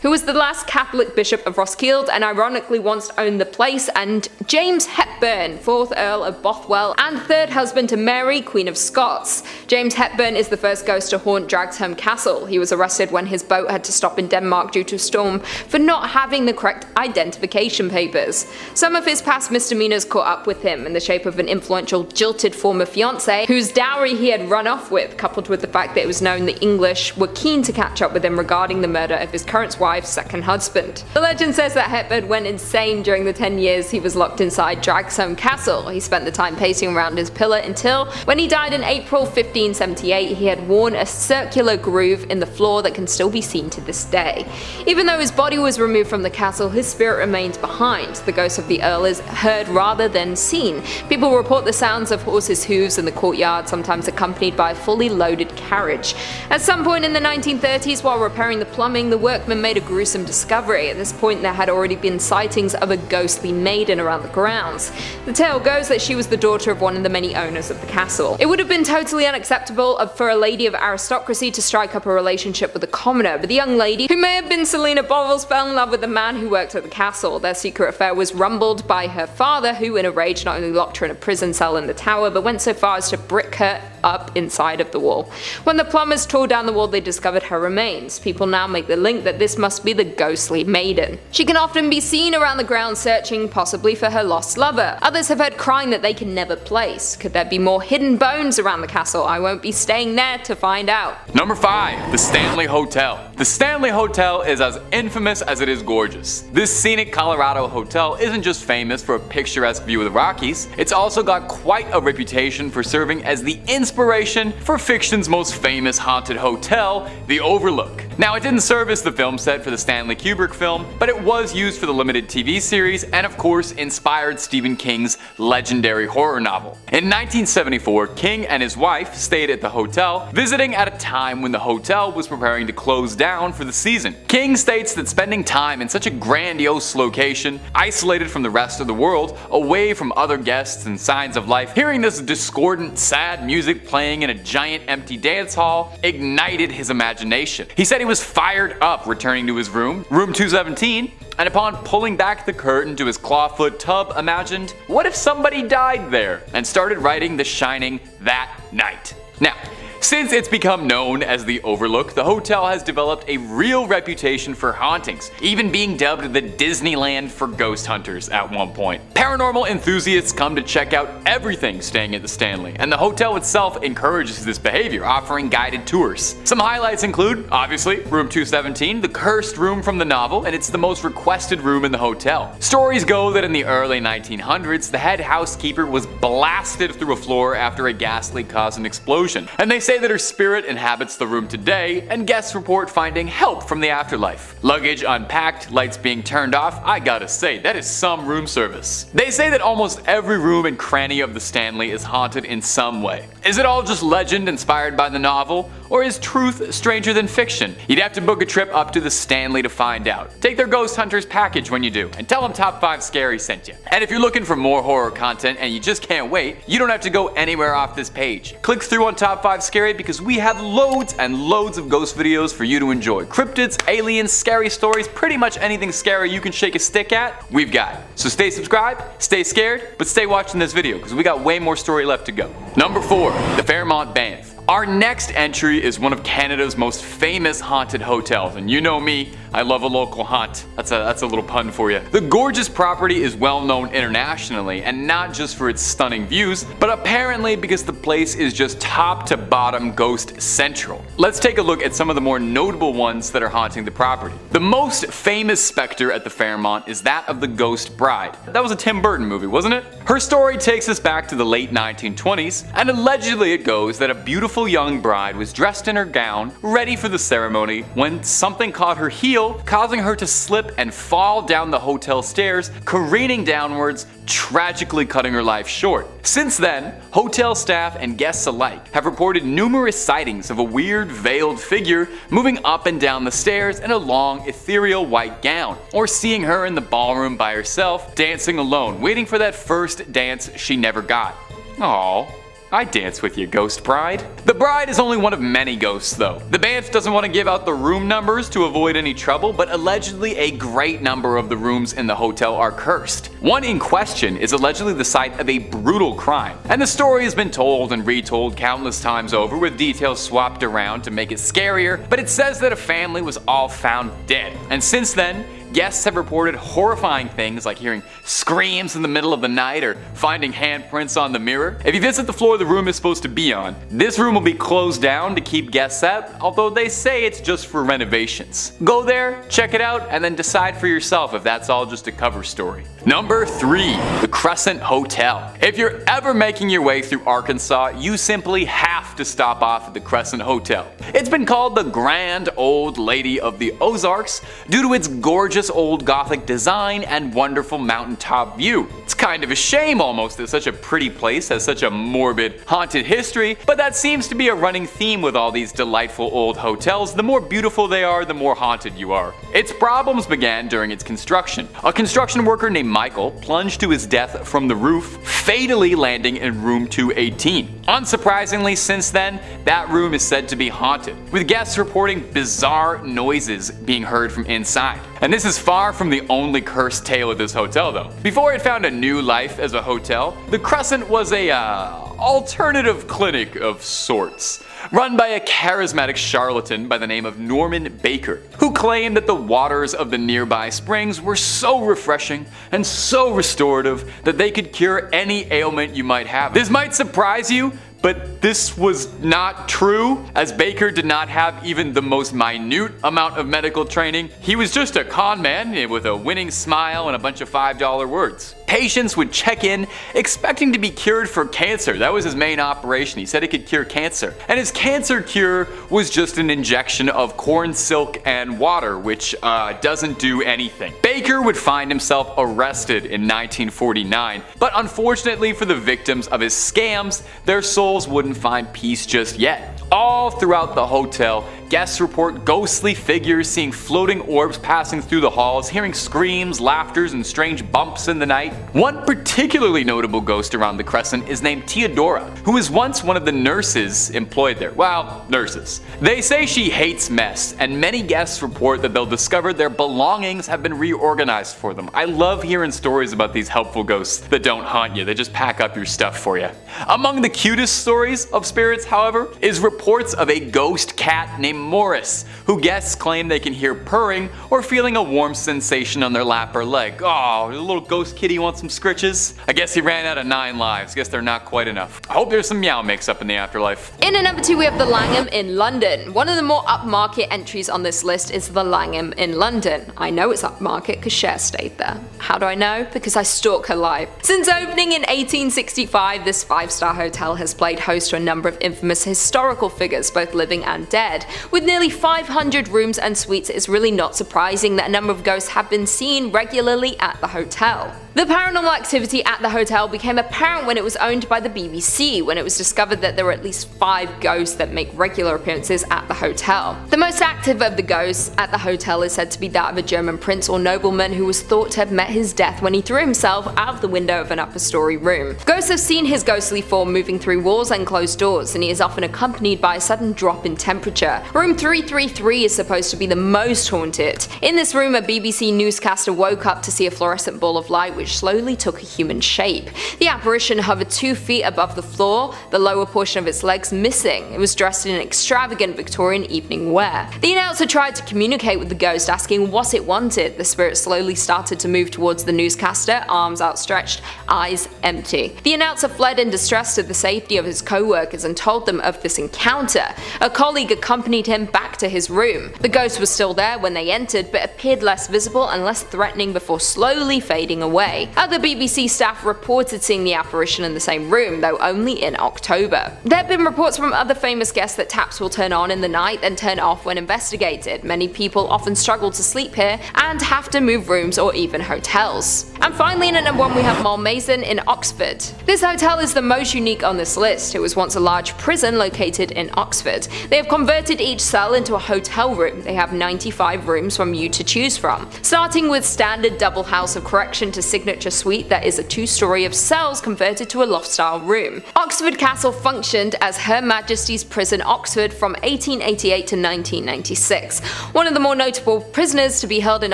Speaker 1: who was the last Catholic Bishop of Roskilde and ironically once owned the place, and James Hepburn, 4th Earl of Bothwell and 3rd husband to Mary, Queen of Scots. James Hepburn is the first ghost to haunt Dragsholm Castle. He was arrested when his boat had to stop in Denmark due to a storm for not having the correct identification papers. Some of his past misdemeanors caught up with him in the shape of an influential jilted former fiancé whose dowry he had run off with, coupled with the fact that it was known the English were keen to catch up with him regarding the murder of his current wife's second husband. The legend says that Hepburn went insane during the 10 years he was locked inside Dragsholm Castle. He spent the time pacing around his pillar until, when he died in April 1578, he had worn a circular groove in the floor that can still be seen to this day. Even though his body was removed from the castle, his spirit remains behind. The ghost of the Earl is heard rather than seen. People report the sounds of horses' hooves in the courtyard, sometimes accompanied by a fully loaded carriage. At some point in the 1930s, while repairing the plumbing, the workmen made a gruesome discovery. At this point, there had already been sightings of a ghostly maiden around the grounds. The tale goes that she was the daughter of one of the many owners of the castle. It would have been totally unacceptable for a lady of aristocracy to strike up a relationship with a commoner, but the young lady, who may have been Selina Bovels, fell in love with the man who worked at the castle. Their secret affair was rumbled by her father, who in a rage not only locked her in a prison cell in the tower, but went so far as to brick her up inside of the wall. When the plumbers tore down the wall, they discovered her remains. People now make the link that this must be the ghostly maiden. She can often be seen around the grounds searching, possibly for her lost lover. Others have heard crying that they can never place. Could there be more hidden bones around the castle? I won't be staying there to find out.
Speaker 4: Number 5. The Stanley Hotel. The Stanley Hotel is as infamous as it is gorgeous. This scenic Colorado hotel isn't just famous for a picturesque view of the Rockies, it's also got quite a reputation for serving as the inspiration for fiction's most famous haunted hotel, the Overlook. Now, it didn't serve as the film set for the Stanley Kubrick film, but it was used for the limited TV series and of course inspired Stephen King's legendary horror novel. In 1974, King and his wife stayed at the hotel, visiting at a time when the hotel was preparing to close down for the season. King states that spending time in such a grandiose location, isolated from the rest of the world, away from other guests and signs of life, hearing this discordant, sad music playing in a giant empty dance hall ignited his imagination. He said he was fired up returning to his room 217, and upon pulling back the curtain to his clawfoot tub, imagined, what if somebody died there? And started writing The Shining that night. Now, since it's become known as the Overlook, the hotel has developed a real reputation for hauntings, even being dubbed the Disneyland for ghost hunters at one point. Paranormal enthusiasts come to check out everything staying at the Stanley, and the hotel itself encourages this behavior, offering guided tours. Some highlights include, obviously, room 217, the cursed room from the novel, and it's the most requested room in the hotel. Stories go that in the early 1900s, the head housekeeper was blasted through a floor after a gas leak caused an explosion, and they say that her spirit inhabits the room today, and guests report finding help from the afterlife. Luggage unpacked, lights being turned off, I gotta say, that is some room service. They say that almost every room and cranny of the Stanley is haunted in some way. Is it all just legend inspired by the novel? Or is truth stranger than fiction? You'd have to book a trip up to the Stanley to find out. Take their Ghost Hunters package when you do, and tell them Top 5 Scary sent you. And if you're looking for more horror content and you just can't wait, you don't have to go anywhere off this page. Click through on Top 5 Scary because we have loads and loads of ghost videos for you to enjoy. Cryptids, aliens, scary stories, pretty much anything scary you can shake a stick at, we've got it. So stay subscribed, stay scared, but stay watching this video because we got way more story left to go. Number 4. The Fairmont Banff. Our next entry is one of Canada's most famous haunted hotels, and you know me, I love a local haunt. That's a little pun for you. The gorgeous property is well known internationally, and not just for its stunning views, but apparently because the place is just top to bottom ghost central. Let's take a look at some of the more notable ones that are haunting the property. The most famous specter at the Fairmont is that of the Ghost Bride. That was a Tim Burton movie, wasn't it? Her story takes us back to the late 1920s, and allegedly it goes that a beautiful young bride was dressed in her gown, ready for the ceremony, when something caught her heel, causing her to slip and fall down the hotel stairs, careening downwards, tragically cutting her life short. Since then, hotel staff and guests alike have reported numerous sightings of a weird veiled figure moving up and down the stairs in a long ethereal white gown, or seeing her in the ballroom by herself, dancing alone, waiting for that first dance she never got. Aww. I dance with you, Ghost Bride. The bride is only one of many ghosts though. The Banff doesn't want to give out the room numbers to avoid any trouble, but allegedly a great number of the rooms in the hotel are cursed. One in question is allegedly the site of a brutal crime, and the story has been told and retold countless times over with details swapped around to make it scarier, but it says that a family was all found dead. And since then, guests have reported horrifying things like hearing screams in the middle of the night or finding handprints on the mirror. If you visit the floor the room is supposed to be on, this room will be closed down to keep guests out, although they say it's just for renovations. Go there, check it out, and then decide for yourself if that's all just a cover story. Number 3. The Crescent Hotel. If you're ever making your way through Arkansas, you simply have to stop off at the Crescent Hotel. It's been called the Grand Old Lady of the Ozarks due to its gorgeous old Gothic design and wonderful mountaintop view. It's kind of a shame almost that such a pretty place has such a morbid, haunted history, but that seems to be a running theme with all these delightful old hotels. The more beautiful they are, the more haunted you are. Its problems began during its construction. A construction worker named Michael plunged to his death from the roof, fatally landing in room 218. Unsurprisingly, since then, that room is said to be haunted, with guests reporting bizarre noises being heard from inside. And this is far from the only cursed tale of this hotel though. Before it found a new life as a hotel, the Crescent was a alternative clinic of sorts, run by a charismatic charlatan by the name of Norman Baker, who claimed that the waters of the nearby springs were so refreshing and so restorative that they could cure any ailment you might have. This might surprise you, but this was not true, as Baker did not have even the most minute amount of medical training. He was just a con man with a winning smile and a bunch of $5 words. Patients would check in expecting to be cured for cancer. That was his main operation. He said he could cure cancer. And his cancer cure was just an injection of corn silk and water, which doesn't do anything. Baker would find himself arrested in 1949, but unfortunately for the victims of his scams, their souls wouldn't find peace just yet. All throughout the hotel, guests report ghostly figures, seeing floating orbs passing through the halls, hearing screams, laughters, and strange bumps in the night. One particularly notable ghost around the Crescent is named Theodora, who was once one of the nurses employed there. Well, nurses. They say she hates mess, and many guests report that they'll discover their belongings have been reorganized for them. I love hearing stories about these helpful ghosts that don't haunt you, they just pack up your stuff for you. Among the cutest stories of spirits, however, is reports of a ghost cat named Morris, who guests claim they can hear purring or feeling a warm sensation on their lap or leg. Oh, the little ghost kitty wants some scritches? I guess he ran out of 9 lives. Guess they're not quite enough. I hope there's some meow mix up in the afterlife.
Speaker 1: In at number 2 we have the Langham in London. One of the more upmarket entries on this list is the Langham in London. I know it's upmarket because Cher stayed there. How do I know? Because I stalk her live. Since opening in 1865, this 5-star hotel has played host to a number of infamous historical figures, both living and dead. With nearly 500 rooms and suites, it's really not surprising that a number of ghosts have been seen regularly at the hotel. The paranormal activity at the hotel became apparent when it was owned by the BBC, when it was discovered that there were at least 5 ghosts that make regular appearances at the hotel. The most active of the ghosts at the hotel is said to be that of a German prince or nobleman who was thought to have met his death when he threw himself out of the window of an upper story room. Ghosts have seen his ghostly form moving through walls and closed doors, and he is often accompanied by a sudden drop in temperature. Room 333 is supposed to be the most haunted. In this room, a BBC newscaster woke up to see a fluorescent ball of light which slowly took a human shape. The apparition hovered 2 feet above the floor, the lower portion of its legs missing. It was dressed in extravagant Victorian evening wear. The announcer tried to communicate with the ghost, asking what it wanted. The spirit slowly started to move towards the newscaster, arms outstretched, eyes empty. The announcer fled in distress to the safety of his co-workers and told them of this encounter. A colleague accompanied him back to his room. The ghost was still there when they entered, but appeared less visible and less threatening before slowly fading away. Other BBC staff reported seeing the apparition in the same room, though only in October. There have been reports from other famous guests that taps will turn on in the night then turn off when investigated. Many people often struggle to sleep here and have to move rooms or even hotels. And finally, in at number 1 we have Malmaison in Oxford. This hotel is the most unique on this list. It was once a large prison located in Oxford. They have converted each cell into a hotel room. They have 95 rooms from you to choose from, starting with standard double house of correction to signature suite that is a 2-story of cells converted to a loft-style room. Oxford Castle functioned as Her Majesty's Prison Oxford from 1888 to 1996. One of the more notable prisoners to be held in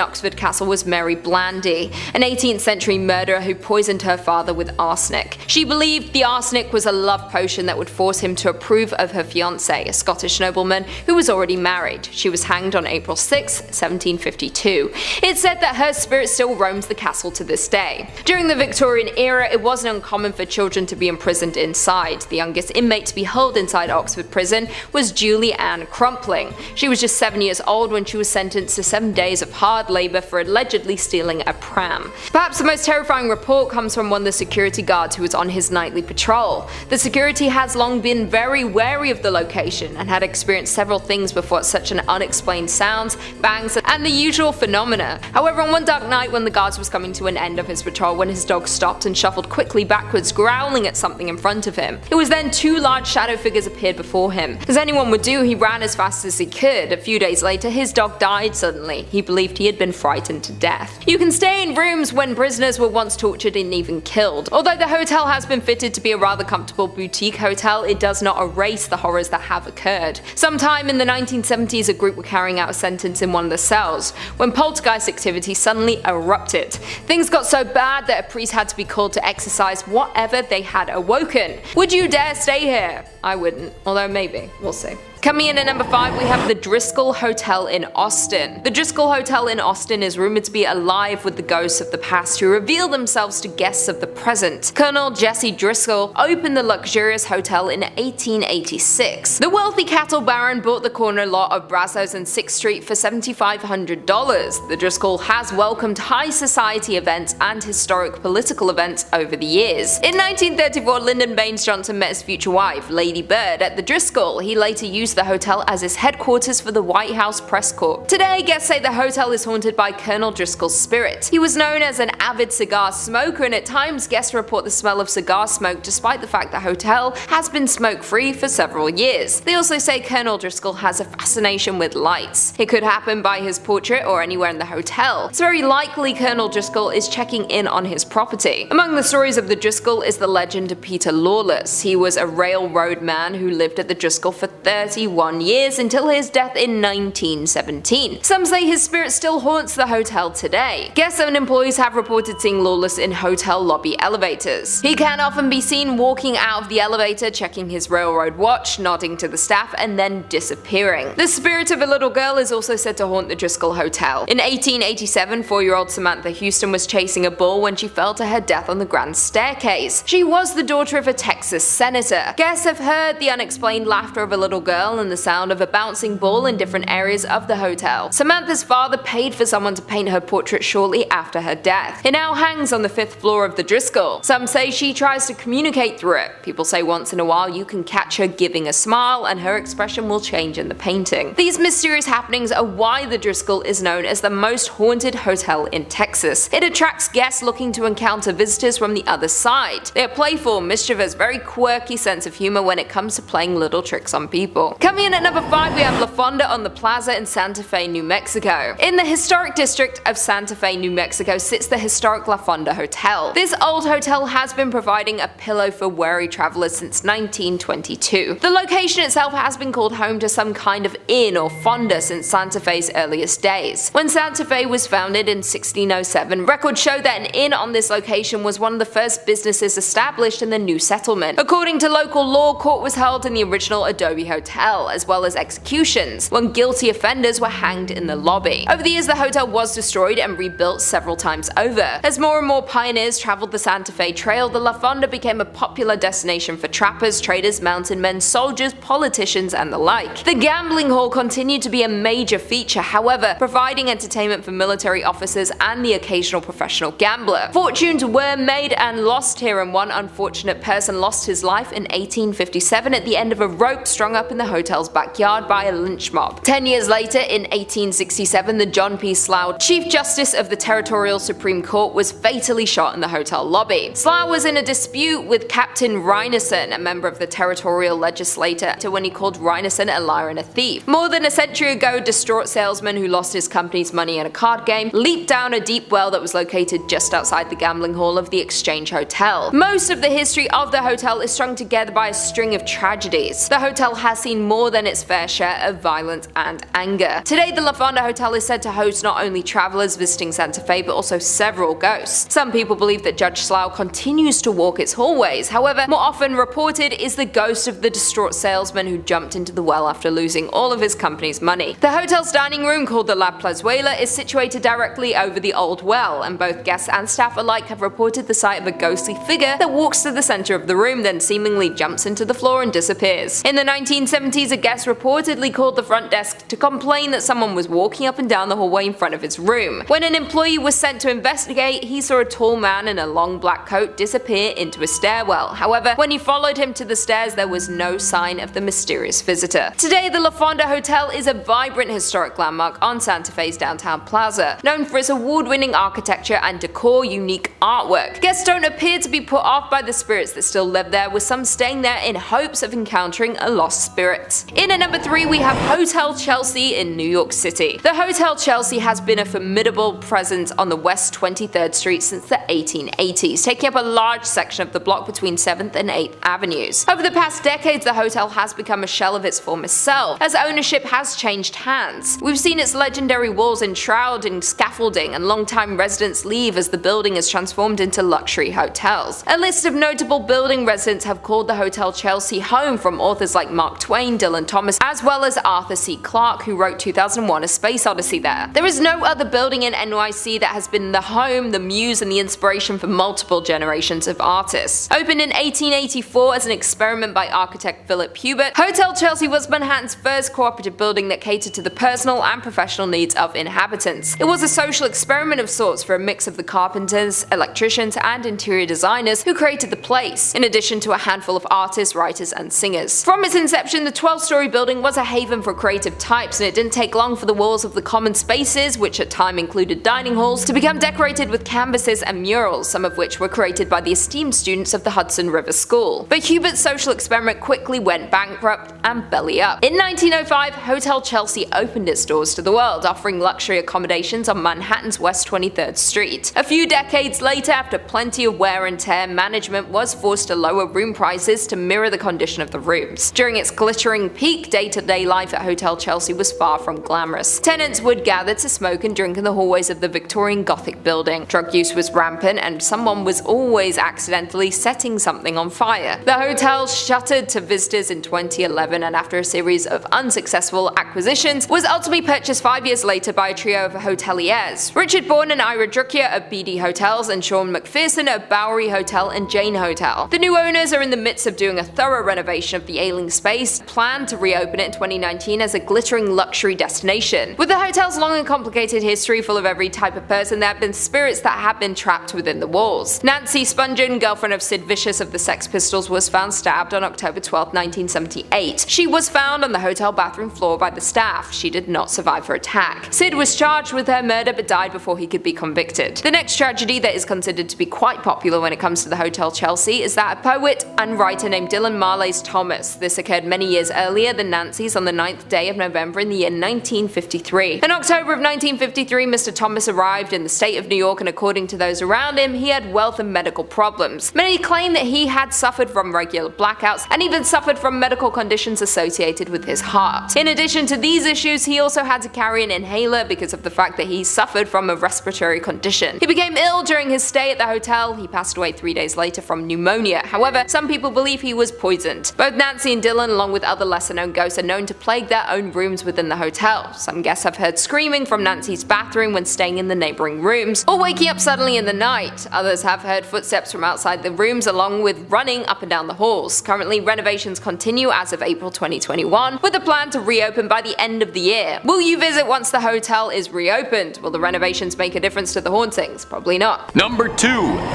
Speaker 1: Oxford Castle was Mary Blandy, an 18th century murderer who poisoned her father with arsenic. She believed the arsenic was a love potion that would force him to approve of her fiancé, a Scottish nobleman who was already married. She was hanged on April 6, 1752. It's said that her spirit still roams the castle to this day. During the Victorian era, it wasn't uncommon for children to be imprisoned inside. The youngest inmate to be held inside Oxford Prison was Julie Ann Crumpling. She was just 7 years old when she was sentenced to 7 days of hard labour for allegedly stealing a pram. Perhaps the most terrifying report comes from one of the security guards who was on his nightly patrol. The security has long been very wary of the location and had experienced several things before such an unexplained sounds, bangs, and the usual phenomena. However, on one dark night when the guards was coming to an end of his patrol, when his dog stopped and shuffled quickly backwards, growling at something in front of him. It was then 2 large shadow figures appeared before him. As anyone would do, he ran as fast as he could. A few days later, his dog died suddenly. He believed he had been frightened to death. You can stay in rooms when prisoners were once tortured and even killed. Although the hotel has been fitted to be a rather comfortable boutique hotel, it does not erase the horrors that have occurred. Sometime in the 1970s, a group were carrying out a sentence in one of the cells when poltergeist activity suddenly erupted. Things got so bad that a priest had to be called to exorcise whatever they had awoken. Would you dare stay here? I wouldn't, although maybe, we'll see. Coming in at number 5, we have the Driskill Hotel in Austin. The Driskill Hotel in Austin is rumored to be alive with the ghosts of the past who reveal themselves to guests of the present. Colonel Jesse Driskill opened the luxurious hotel in 1886. The wealthy cattle baron bought the corner lot of Brazos and 6th Street for $7,500. The Driskill has welcomed high society events and historic political events over the years. In 1934, Lyndon Baines Johnson met his future wife, Lady Bird, at the Driskill. He later used the hotel as his headquarters for the White House Press Corps. Today, guests say the hotel is haunted by Colonel Driskill's spirit. He was known as an avid cigar smoker, and at times guests report the smell of cigar smoke despite the fact the hotel has been smoke-free for several years. They also say Colonel Driskill has a fascination with lights. It could happen by his portrait or anywhere in the hotel. It's very likely Colonel Driskill is checking in on his property. Among the stories of the Driskill is the legend of Peter Lawless. He was a railroad man who lived at the Driskill for 31 years until his death in 1917. Some say his spirit still haunts the hotel today. Guests and employees have reported seeing Lawless in hotel lobby elevators. He can often be seen walking out of the elevator, checking his railroad watch, nodding to the staff, and then disappearing. The spirit of a little girl is also said to haunt the Driskill Hotel. In 1887, 4-year-old Samantha Houston was chasing a bull when she fell to her death on the grand staircase. She was the daughter of a Texas senator. Guests have heard the unexplained laughter of a little girl smell and the sound of a bouncing ball in different areas of the hotel. Samantha's father paid for someone to paint her portrait shortly after her death. It now hangs on the 5th floor of the Driskill. Some say she tries to communicate through it. People say once in a while you can catch her giving a smile and her expression will change in the painting. These mysterious happenings are why the Driskill is known as the most haunted hotel in Texas. It attracts guests looking to encounter visitors from the other side. They are playful, mischievous, very quirky sense of humor when it comes to playing little tricks on people. Coming in at number 5 we have La Fonda on the Plaza in Santa Fe, New Mexico. In the historic district of Santa Fe, New Mexico sits the historic La Fonda Hotel. This old hotel has been providing a pillow for weary travelers since 1922. The location itself has been called home to some kind of inn or fonda since Santa Fe's earliest days. When Santa Fe was founded in 1607, records show that an inn on this location was one of the first businesses established in the new settlement. According to local law, court was held in the original Adobe Hotel, as well as executions, when guilty offenders were hanged in the lobby. Over the years, the hotel was destroyed and rebuilt several times over. As more and more pioneers traveled the Santa Fe Trail, the La Fonda became a popular destination for trappers, traders, mountain men, soldiers, politicians, and the like. The gambling hall continued to be a major feature, however, providing entertainment for military officers and the occasional professional gambler. Fortunes were made and lost here, and one unfortunate person lost his life in 1857 at the end of a rope strung up in the hotel's backyard by a lynch mob. 10 years later, in 1867, the John P. Slough, Chief Justice of the Territorial Supreme Court, was fatally shot in the hotel lobby. Slough was in a dispute with Captain Ryneson, a member of the territorial legislature, when he called Ryneson a liar and a thief. More than a century ago, a distraught salesman who lost his company's money in a card game leaped down a deep well that was located just outside the gambling hall of the Exchange Hotel. Most of the history of the hotel is strung together by a string of tragedies. The hotel has seen more than its fair share of violence and anger. Today, the La Fonda Hotel is said to host not only travelers visiting Santa Fe, but also several ghosts. Some people believe that Judge Slough continues to walk its hallways. However, more often reported is the ghost of the distraught salesman who jumped into the well after losing all of his company's money. The hotel's dining room, called the La Plazuela, is situated directly over the old well, and both guests and staff alike have reported the sight of a ghostly figure that walks to the center of the room, then seemingly jumps into the floor and disappears. In the 1970s, a guest reportedly called the front desk to complain that someone was walking up and down the hallway in front of his room. When an employee was sent to investigate, he saw a tall man in a long black coat disappear into a stairwell. However, when he followed him to the stairs, there was no sign of the mysterious visitor. Today, the La Fonda Hotel is a vibrant historic landmark on Santa Fe's downtown plaza, known for its award-winning architecture and decor unique artwork. Guests don't appear to be put off by the spirits that still live there, with some staying there in hopes of encountering a lost spirit. In at number 3 we have Hotel Chelsea in New York City. The Hotel Chelsea has been a formidable presence on the West 23rd Street since the 1880s, taking up a large section of the block between 7th and 8th Avenues. Over the past decades, the hotel has become a shell of its former self, as ownership has changed hands. We've seen its legendary walls enshrouded in scaffolding, and long-time residents leave as the building is transformed into luxury hotels. A list of notable building residents have called the Hotel Chelsea home, from authors like Mark Twain, Dylan Thomas, as well as Arthur C. Clarke, who wrote 2001: A Space Odyssey there. There is no other building in NYC that has been the home, the muse, and the inspiration for multiple generations of artists. Opened in 1884 as an experiment by architect Philip Hubert, Hotel Chelsea was Manhattan's first cooperative building that catered to the personal and professional needs of inhabitants. It was a social experiment of sorts for a mix of the carpenters, electricians, and interior designers who created the place, in addition to a handful of artists, writers, and singers. From its inception, the 12-story building was a haven for creative types, and it didn't take long for the walls of the common spaces, which at time included dining halls, to become decorated with canvases and murals, some of which were created by the esteemed students of the Hudson River School. But Hubert's social experiment quickly went bankrupt and belly up. In 1905, Hotel Chelsea opened its doors to the world, offering luxury accommodations on Manhattan's West 23rd Street. A few decades later, after plenty of wear and tear, management was forced to lower room prices to mirror the condition of the rooms. During its glittering peak, day-to-day life at Hotel Chelsea was far from glamorous. Tenants would gather to smoke and drink in the hallways of the Victorian Gothic building. Drug use was rampant, and someone was always accidentally setting something on fire. The hotel shuttered to visitors in 2011, and after a series of unsuccessful acquisitions, was ultimately purchased 5 years later by a trio of hoteliers: Richard Bourne and Ira Druckier of BD Hotels, and Sean McPherson of Bowery Hotel and Jane Hotel. The new owners are in the midst of doing a thorough renovation of the ailing space, planned to reopen it in 2019 as a glittering luxury destination. With the hotel's long and complicated history full of every type of person, there have been spirits that have been trapped within the walls. Nancy Spungen, girlfriend of Sid Vicious of the Sex Pistols, was found stabbed on October 12, 1978. She was found on the hotel bathroom floor by the staff. She did not survive her attack. Sid was charged with her murder but died before he could be convicted. The next tragedy that is considered to be quite popular when it comes to the Hotel Chelsea is that of a poet and writer named Dylan Marleys Thomas. This occurred many years earlier than Nancy's on the 9th day of November in the year 1953. In October of 1953, Mr. Thomas arrived in the state of New York, and according to those around him, he had wealth and medical problems. Many claim that he had suffered from regular blackouts and even suffered from medical conditions associated with his heart. In addition to these issues, he also had to carry an inhaler because of the fact that he suffered from a respiratory condition. He became ill during his stay at the hotel. He passed away 3 days later from pneumonia. However, some people believe he was poisoned. Both Nancy and Dylan, along with other lesser-known ghosts, are known to plague their own rooms within the hotel. Some guests have heard screaming from Nancy's bathroom when staying in the neighboring rooms, or waking up suddenly in the night. Others have heard footsteps from outside the rooms, along with running up and down the halls. Currently, renovations continue as of April 2021, with a plan to reopen by the end of the year. Will you visit once the hotel is reopened? Will the renovations make a difference to the hauntings? Probably not.
Speaker 4: Number 2.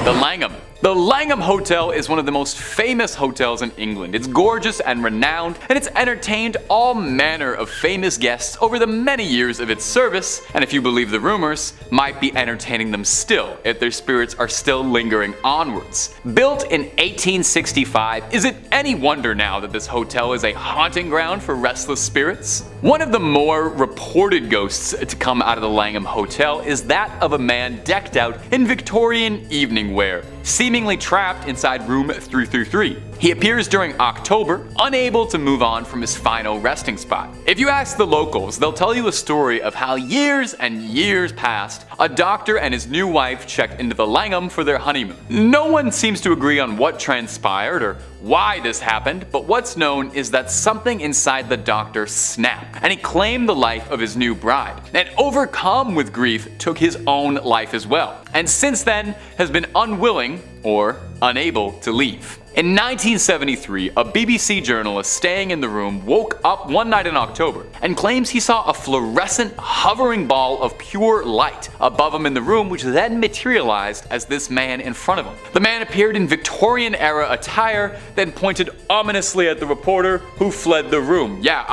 Speaker 4: The Langham. The Langham Hotel is one of the most famous hotels in England. It's gorgeous and renowned, and it's entertained all manner of famous guests over the many years of its service, and if you believe the rumors, might be entertaining them still if their spirits are still lingering onwards. Built in 1865, is it any wonder now that this hotel is a haunting ground for restless spirits? One of the more reported ghosts to come out of the Langham Hotel is that of a man decked out in Victorian evening wear, seemingly trapped inside room 333. He appears during October, unable to move on from his final resting spot. If you ask the locals, they'll tell you a story of how years and years past, a doctor and his new wife checked into the Langham for their honeymoon. No one seems to agree on what transpired or why this happened, but what's known is that something inside the doctor snapped, and he claimed the life of his new bride, and overcome with grief took his own life as well, and since then has been unwilling or unable to leave. In 1973, a BBC journalist staying in the room woke up one night in October and claims he saw a fluorescent hovering ball of pure light above him in the room, which then materialized as this man in front of him. The man appeared in Victorian era attire, then pointed ominously at the reporter, who fled the room. Yeah,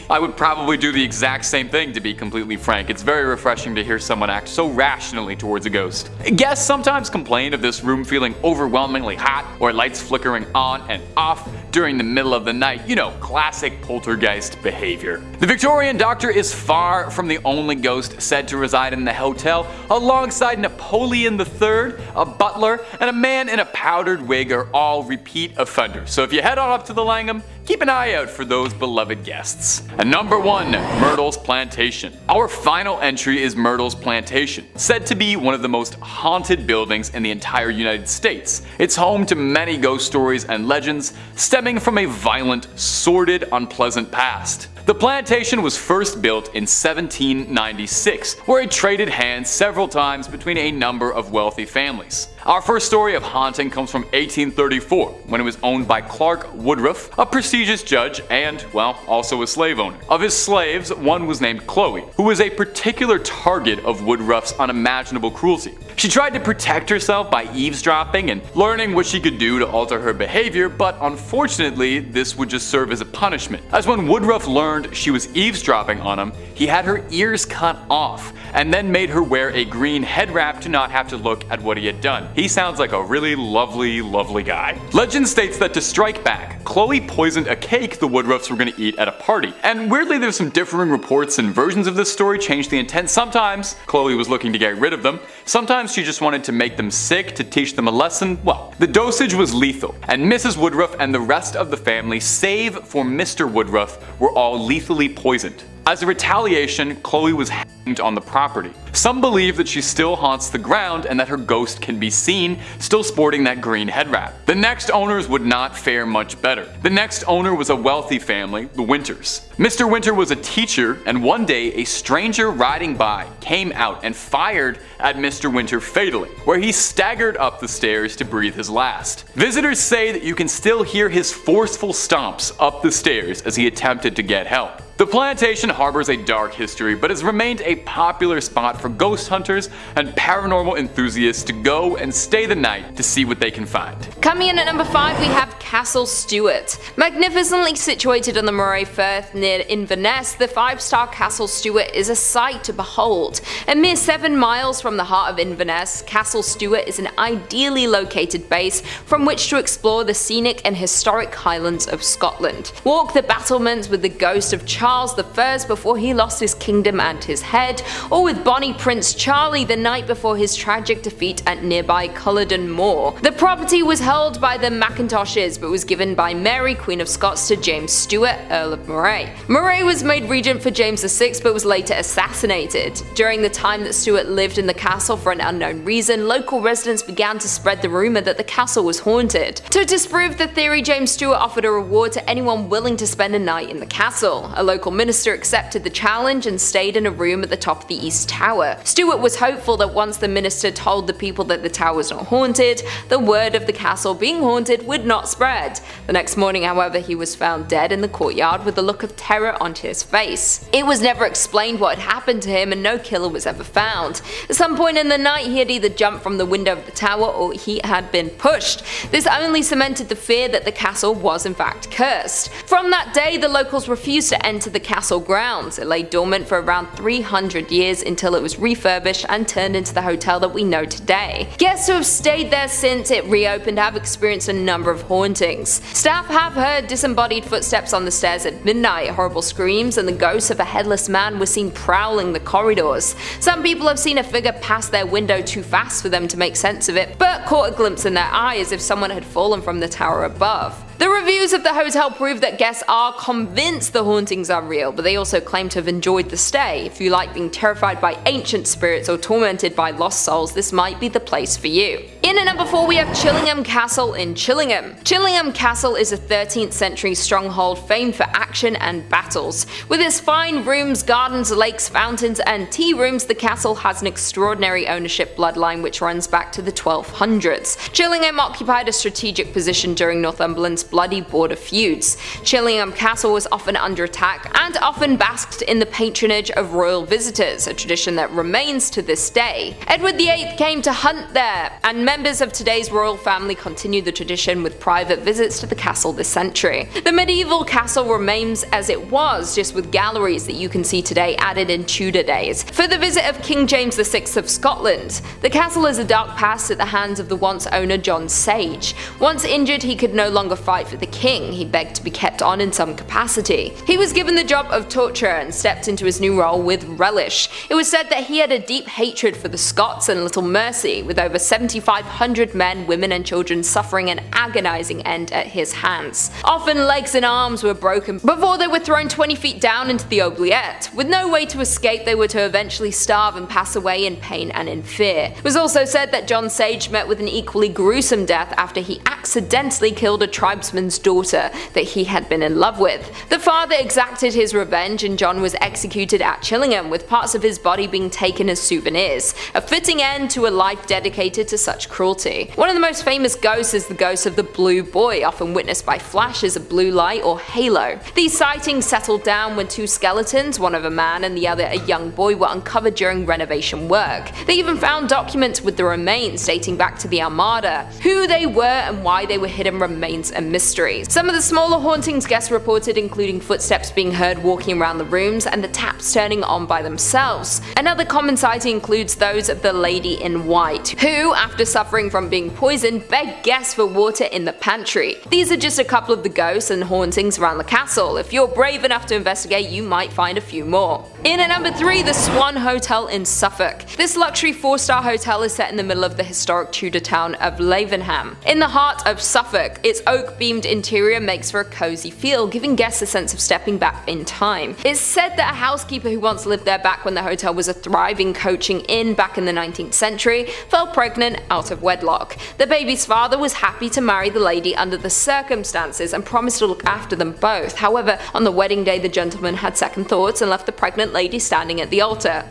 Speaker 4: I would probably do the exact same thing, to be completely frank. It's very refreshing to hear someone act so rationally towards a ghost. Guests sometimes complain of this room feeling overwhelmingly hot or lights flickering on and off during the middle of the night. You know, classic poltergeist behavior. The Victorian doctor is far from the only ghost said to reside in the hotel. Alongside Napoleon III, a butler, and a man in a powdered wig are all repeat offenders. So if you head on up to the Langham, keep an eye out for those beloved guests. And number 1, Myrtles Plantation. Our final entry is Myrtles Plantation, said to be one of the most haunted buildings in the entire United States. It's home to many ghost stories and legends stemming from a violent, sordid, unpleasant past. The plantation was first built in 1796, where it traded hands several times between a number of wealthy families. Our first story of haunting comes from 1834, when it was owned by Clark Woodruff, a prestigious judge and, well, also a slave owner. Of his slaves, one was named Chloe, who was a particular target of Woodruff's unimaginable cruelty. She tried to protect herself by eavesdropping and learning what she could do to alter her behavior, but unfortunately, this would just serve as a punishment, as when Woodruff learned she was eavesdropping on him, he had her ears cut off, and then made her wear a green head wrap to not have to look at what he had done. He sounds like a really lovely guy. Legend states that to strike back, Chloe poisoned a cake the Woodruffs were going to eat at a party. And weirdly, there's some differing reports and versions of this story change the intent. Sometimes Chloe was looking to get rid of them, sometimes she just wanted to make them sick to teach them a lesson. Well, the dosage was lethal, and Mrs. Woodruff and the rest of the family, save for Mr. Woodruff, were all lethally poisoned. As a retaliation, Chloe was hanged on the property. Some believe that she still haunts the ground and that her ghost can be seen, still sporting that green head wrap. The next owners would not fare much better. The next owner was a wealthy family, the Winters. Mr. Winter was a teacher, and one day a stranger riding by came out and fired at Mr. Winter fatally, where he staggered up the stairs to breathe his last. Visitors say that you can still hear his forceful stomps up the stairs as he attempted to get help. The plantation harbors a dark history, but has remained a popular spot for ghost hunters and paranormal enthusiasts to go and stay the night to see what they can find.
Speaker 1: Coming in at number 5, we have Castle Stuart. Magnificently situated on the Moray Firth near Inverness, the 5-star Castle Stuart is a sight to behold. A mere 7 miles from the heart of Inverness, Castle Stuart is an ideally located base from which to explore the scenic and historic Highlands of Scotland. Walk the battlements with the ghost of Charles I before he lost his kingdom and his head, or with Bonnie Prince Charlie the night before his tragic defeat at nearby Culloden Moor. The property was held by the Macintoshes but was given by Mary, Queen of Scots, to James Stuart, Earl of Moray. Moray was made regent for James VI but was later assassinated. During the time that Stuart lived in the castle for an unknown reason, local residents began to spread the rumour that the castle was haunted. To disprove the theory, James Stuart offered a reward to anyone willing to spend a night in the castle. A local minister accepted the challenge and stayed in a room at the top of the East Tower. Stuart was hopeful that once the minister told the people that the tower was not haunted, the word of the castle being haunted would not spread. The next morning, however, he was found dead in the courtyard with a look of terror on his face. It was never explained what had happened to him, and no killer was ever found. At some point in the night, he had either jumped from the window of the tower or he had been pushed. This only cemented the fear that the castle was in fact cursed. From that day, the locals refused to enter the castle grounds. It lay dormant for around 300 years until it was refurbished and turned into the hotel that we know today. Guests who have stayed there since it reopened have experienced a number of hauntings. Staff have heard disembodied footsteps on the stairs at midnight, horrible screams, and the ghost of a headless man was seen prowling the corridors. Some people have seen a figure pass their window too fast for them to make sense of it, but caught a glimpse in their eye as if someone had fallen from the tower above. The reviews of the hotel prove that guests are convinced the hauntings are real, but they also claim to have enjoyed the stay. If you like being terrified by ancient spirits or tormented by lost souls, this might be the place for you. In at number 4, we have Chillingham Castle in Chillingham. Chillingham Castle is a 13th century stronghold famed for action and battles. With its fine rooms, gardens, lakes, fountains, and tea rooms, the castle has an extraordinary ownership bloodline which runs back to the 1200s. Chillingham occupied a strategic position during Northumberland's bloody border feuds. Chillingham Castle was often under attack and often basked in the patronage of royal visitors, a tradition that remains to this day. Edward VIII came to hunt there, and members of today's royal family continue the tradition with private visits to the castle this century. The medieval castle remains as it was, just with galleries that you can see today added in Tudor days. For the visit of King James VI of Scotland, the castle is a dark past at the hands of the once owner John Sage. Once injured, he could no longer fight for the king. He begged to be kept on in some capacity. He was given the job of torturer and stepped into his new role with relish. It was said that he had a deep hatred for the Scots and little mercy, with over 7,500 men, women and children suffering an agonizing end at his hands. Often legs and arms were broken before they were thrown 20 feet down into the oubliette. With no way to escape, they were to eventually starve and pass away in pain and in fear. It was also said that John Sage met with an equally gruesome death after he accidentally killed a tribesman's daughter that he had been in love with. The father exacted his revenge and John was executed at Chillingham, with parts of his body being taken as souvenirs, a fitting end to a life dedicated to such cruelty. One of the most famous ghosts is the ghost of the Blue Boy, often witnessed by flashes of blue light or halo. These sightings settled down when 2 skeletons, one of a man and the other a young boy, were uncovered during renovation work. They even found documents with the remains dating back to the Armada. Who they were and why they were hidden remains a mystery. Some of the smaller hauntings guests reported including footsteps being heard walking around the rooms and the taps turning on by themselves. Another common sighting includes those of the Lady in White, who, after suffering from being poisoned beg guests for water in the pantry. These are just a couple of the ghosts and hauntings around the castle. If you're brave enough to investigate, you might find a few more. In at number 3, the Swan Hotel in Suffolk. This luxury 4-star hotel is set in the middle of the historic Tudor town of Langham. In the heart of Suffolk, its oak-beamed interior makes for a cozy feel, giving guests a sense of stepping back in time. It's said that a housekeeper who once lived there back when the hotel was a thriving coaching inn back in the 19th century fell pregnant out of wedlock. The baby's father was happy to marry the lady under the circumstances and promised to look after them both. However, on the wedding day the gentleman had second thoughts and left the pregnant lady standing at the altar.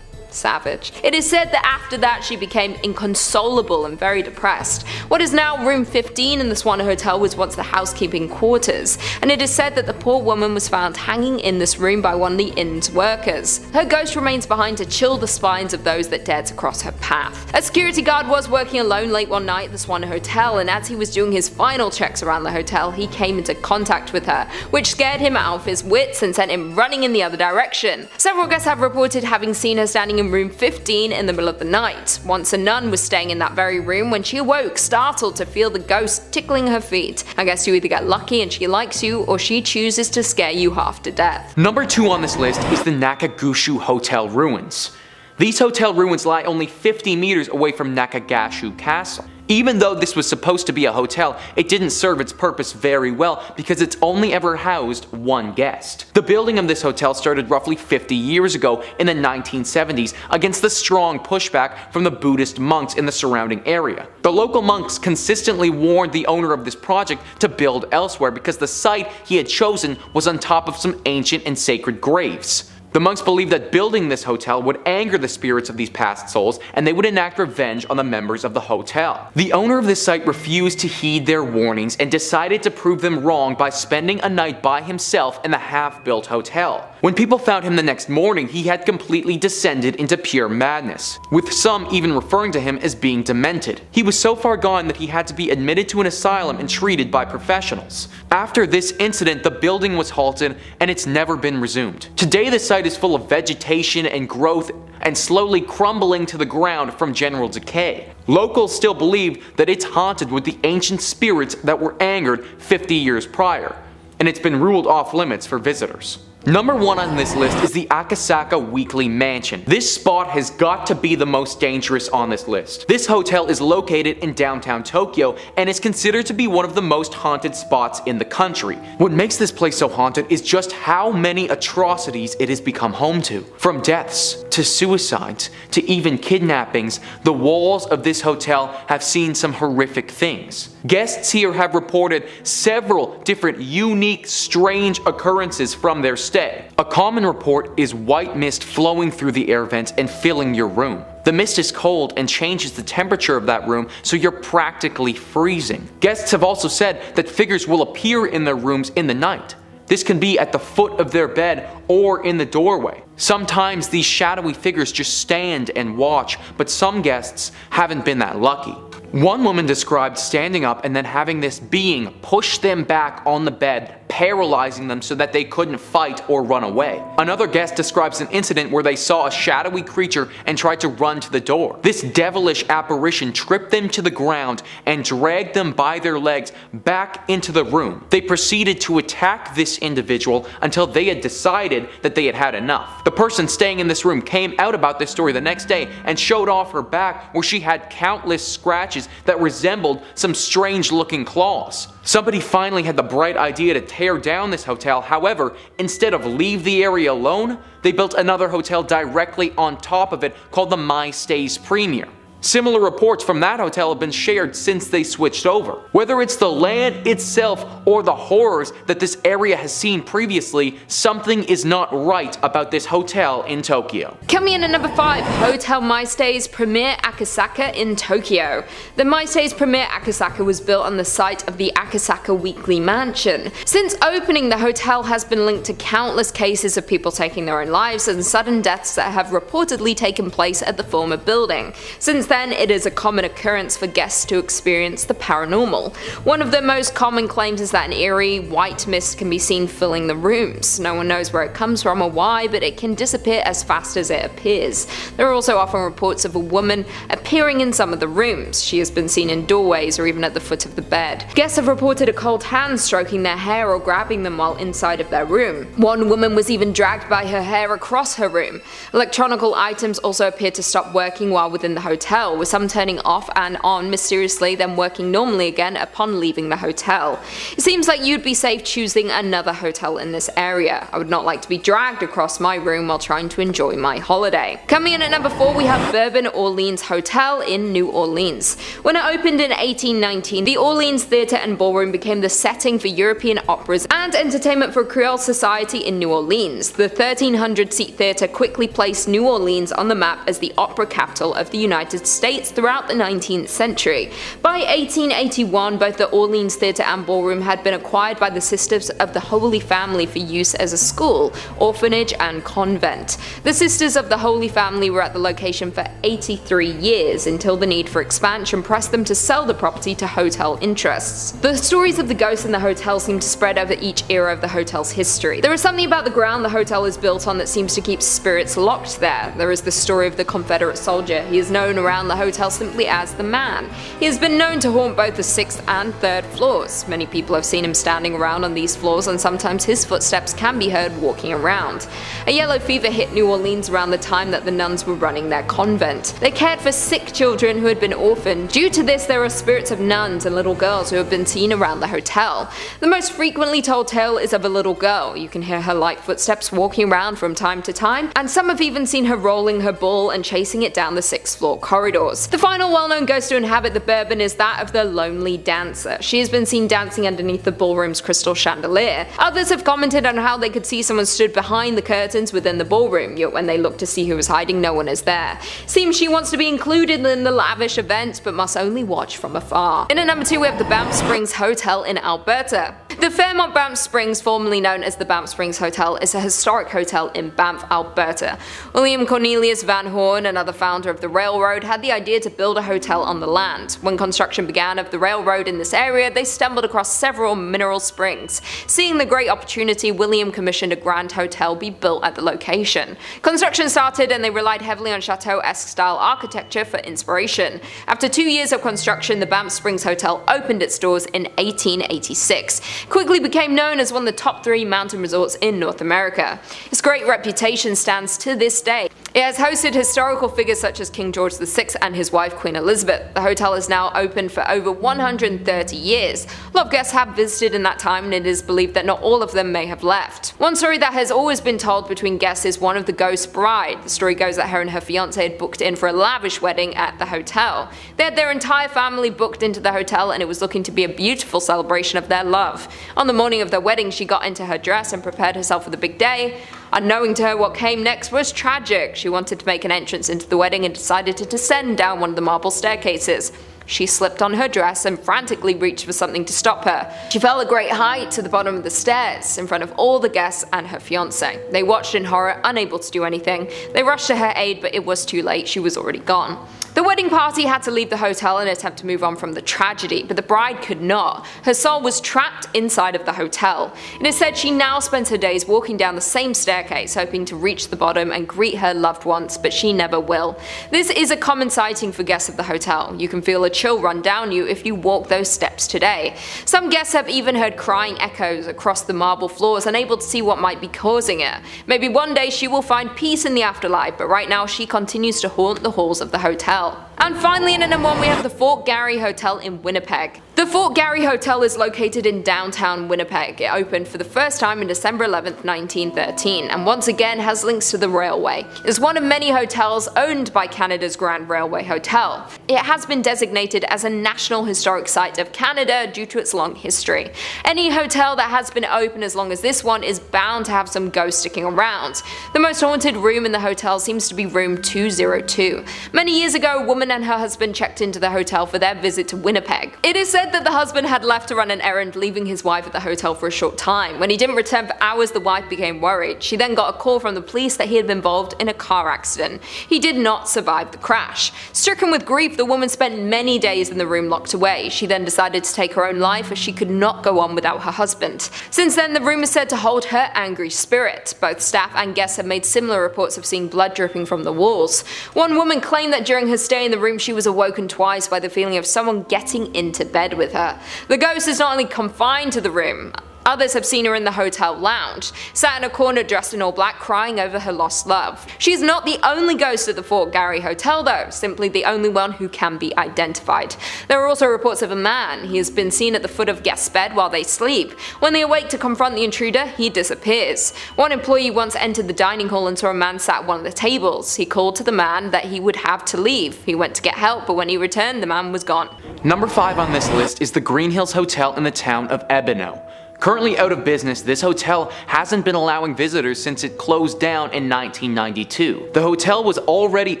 Speaker 1: Savage. It is said that after that she became inconsolable and very depressed. What is now room 15 in the Swan Hotel was once the housekeeping quarters, and it is said that the poor woman was found hanging in this room by one of the inn's workers. Her ghost remains behind to chill the spines of those that dared to cross her path. A security guard was working alone late one night at the Swan Hotel, and as he was doing his final checks around the hotel, he came into contact with her, which scared him out of his wits and sent him running in the other direction. Several guests have reported having seen her standing in room 15 in the middle of the night. Once a nun was staying in that very room when she awoke, startled to feel the ghost tickling her feet. I guess you either get lucky and she likes you, or she chooses to scare you half to death.
Speaker 2: Number 2 on this list is the Nakagushu Hotel ruins. These hotel ruins lie only 50 meters away from Nakagushu Castle. Even though this was supposed to be a hotel, it didn't serve its purpose very well because it's only ever housed one guest. The building of this hotel started roughly 50 years ago in the 1970s against the strong pushback from the Buddhist monks in the surrounding area. The local monks consistently warned the owner of this project to build elsewhere because the site he had chosen was on top of some ancient and sacred graves. The monks believed that building this hotel would anger the spirits of these past souls and they would enact revenge on the members of the hotel. The owner of this site refused to heed their warnings and decided to prove them wrong by spending a night by himself in the half-built hotel. When people found him the next morning, he had completely descended into pure madness, with some even referring to him as being demented. He was so far gone that he had to be admitted to an asylum and treated by professionals. After this incident, the building was halted and it's never been resumed. Today the site is full of vegetation and growth and slowly crumbling to the ground from general decay. Locals still believe that it's haunted with the ancient spirits that were angered 50 years prior, and it's been ruled off limits for visitors. Number 1 on this list is the Akasaka Weekly Mansion. This spot has got to be the most dangerous on this list. This hotel is located in downtown Tokyo and is considered to be one of the most haunted spots in the country. What makes this place so haunted is just how many atrocities it has become home to. From deaths, to suicides, to even kidnappings, the walls of this hotel have seen some horrific things. Guests here have reported several different unique, strange occurrences from their stay. A common report is white mist flowing through the air vents and filling your room. The mist is cold and changes the temperature of that room, so you're practically freezing. Guests have also said that figures will appear in their rooms in the night. This can be at the foot of their bed or in the doorway. Sometimes these shadowy figures just stand and watch, but some guests haven't been that lucky. One woman described standing up and then having this being push them back on the bed, paralyzing them so that they couldn't fight or run away. Another guest describes an incident where they saw a shadowy creature and tried to run to the door. This devilish apparition tripped them to the ground and dragged them by their legs back into the room. They proceeded to attack this individual until they had decided that they had had enough. The person staying in this room came out about this story the next day and showed off her back where she had countless scratches that resembled some strange looking claws. Somebody finally had the bright idea to tear down this hotel. However, instead of leave the area alone, they built another hotel directly on top of it called the MyStays Premier. Similar reports from that hotel have been shared since they switched over. Whether it's the land itself or the horrors that this area has seen previously, something is not right about this hotel in Tokyo.
Speaker 1: Coming in at number 5, Hotel MyStays Premier Akasaka in Tokyo. The MyStays Premier Akasaka was built on the site of the Akasaka Weekly Mansion. Since opening, the hotel has been linked to countless cases of people taking their own lives and sudden deaths that have reportedly taken place at the former building. Since then, it is a common occurrence for guests to experience the paranormal. One of the most common claims is that an eerie, white mist can be seen filling the rooms. No one knows where it comes from or why, but it can disappear as fast as it appears. There are also often reports of a woman appearing in some of the rooms. She has been seen in doorways or even at the foot of the bed. Guests have reported a cold hand stroking their hair or grabbing them while inside of their room. One woman was even dragged by her hair across her room. Electronical items also appeared to stop working while within the hotel, with some turning off and on mysteriously, then working normally again upon leaving the hotel. It seems like you'd be safe choosing another hotel in this area. I would not like to be dragged across my room while trying to enjoy my holiday. Coming in at number 4, we have Bourbon Orleans Hotel in New Orleans. When it opened in 1819, the Orleans Theatre and Ballroom became the setting for European operas and entertainment for Creole society in New Orleans. The 1,300-seat theatre quickly placed New Orleans on the map as the opera capital of the United States throughout the 19th century. By 1881, both the Orleans Theatre and Ballroom had been acquired by the Sisters of the Holy Family for use as a school, orphanage, and convent. The Sisters of the Holy Family were at the location for 83 years until the need for expansion pressed them to sell the property to hotel interests. The stories of the ghosts in the hotel seem to spread over each era of the hotel's history. There is something about the ground the hotel is built on that seems to keep spirits locked there. There is the story of the Confederate soldier. He is known around the hotel simply as the Man. He has been known to haunt both the 6th and 3rd floors. Many people have seen him standing around on these floors, and sometimes his footsteps can be heard walking around. A yellow fever hit New Orleans around the time that the nuns were running their convent. They cared for sick children who had been orphaned. Due to this, there are spirits of nuns and little girls who have been seen around the hotel. The most frequently told tale is of a little girl. You can hear her light footsteps walking around from time to time, and some have even seen her rolling her ball and chasing it down the 6th floor corridors. The final well-known ghost to inhabit the Bourbon is that of the Lonely Dancer. She has been seen dancing underneath the ballroom's crystal chandelier. Others have commented on how they could see someone stood behind the curtains within the ballroom, yet when they look to see who is hiding, no one is there. Seems she wants to be included in the lavish events, but must only watch from afar. In at number 2, we have the Banff Springs Hotel in Alberta. The Fairmont Banff Springs, formerly known as the Banff Springs Hotel, is a historic hotel in Banff, Alberta. William Cornelius Van Horn, another founder of the railroad, had the idea to build a hotel on the land. When construction began of the railroad in this area, they stumbled across several mineral springs. Seeing the great opportunity, William commissioned a grand hotel be built at the location. Construction started and they relied heavily on Chateau-esque style architecture for inspiration. After 2 years of construction, the Banff Springs Hotel opened its doors in 1886. Quickly became known as one of the top 3 mountain resorts in North America. Its great reputation stands to this day. It has hosted historical figures such as King George VI and his wife Queen Elizabeth. The hotel is now open for over 130 years. A lot of guests have visited in that time, and it is believed that not all of them may have left. One story that has always been told between guests is one of the ghost bride. The story goes that her and her fiancé had booked in for a lavish wedding at the hotel. They had their entire family booked into the hotel, and it was looking to be a beautiful celebration of their love. On the morning of their wedding, she got into her dress and prepared herself for the big day. Unknowing to her, what came next was tragic. She wanted to make an entrance into the wedding and decided to descend down one of the marble staircases. She slipped on her dress and frantically reached for something to stop her. She fell a great height to the bottom of the stairs, in front of all the guests and her fiancé. They watched in horror, unable to do anything. They rushed to her aid, but it was too late. She was already gone. The wedding party had to leave the hotel in an attempt to move on from the tragedy, but the bride could not. Her soul was trapped inside of the hotel. It is said she now spends her days walking down the same staircase, hoping to reach the bottom and greet her loved ones, but she never will. This is a common sighting for guests of the hotel. You can feel a chill run down you if you walk those steps today. Some guests have even heard crying echoes across the marble floors, unable to see what might be causing it. Maybe one day she will find peace in the afterlife, but right now she continues to haunt the halls of the hotel. And finally, in at number 1, we have the Fort Garry Hotel in Winnipeg. The Fort Garry Hotel is located in downtown Winnipeg. It opened for the first time on December 11, 1913, and once again has links to the railway. It is one of many hotels owned by Canada's Grand Railway Hotel. It has been designated as a National Historic Site of Canada due to its long history. Any hotel that has been open as long as this one is bound to have some ghosts sticking around. The most haunted room in the hotel seems to be room 202. Many years ago, a woman woman and her husband checked into the hotel for their visit to Winnipeg. It is said that the husband had left to run an errand, leaving his wife at the hotel for a short time. When he didn't return for hours, the wife became worried. She then got a call from the police that he had been involved in a car accident. He did not survive the crash. Stricken with grief, the woman spent many days in the room locked away. She then decided to take her own life as she could not go on without her husband. Since then, the room is said to hold her angry spirit. Both staff and guests have made similar reports of seeing blood dripping from the walls. One woman claimed that during her stay in the room she was awoken twice by the feeling of someone getting into bed with her. The ghost is not only confined to the room, others have seen her in the hotel lounge, sat in a corner dressed in all black, crying over her lost love. She is not the only ghost at the Fort Garry Hotel though, simply the only one who can be identified. There are also reports of a man. He has been seen at the foot of guests' bed while they sleep. When they awake to confront the intruder, he disappears. One employee once entered the dining hall and saw a man sat at one of the tables. He called to the man that he would have to leave. He went to get help, but when he returned, the man was gone.
Speaker 2: Number 5 on this list is the Green Hills Hotel in the town of Ebino. Currently out of business, this hotel hasn't been allowing visitors since it closed down in 1992. The hotel was already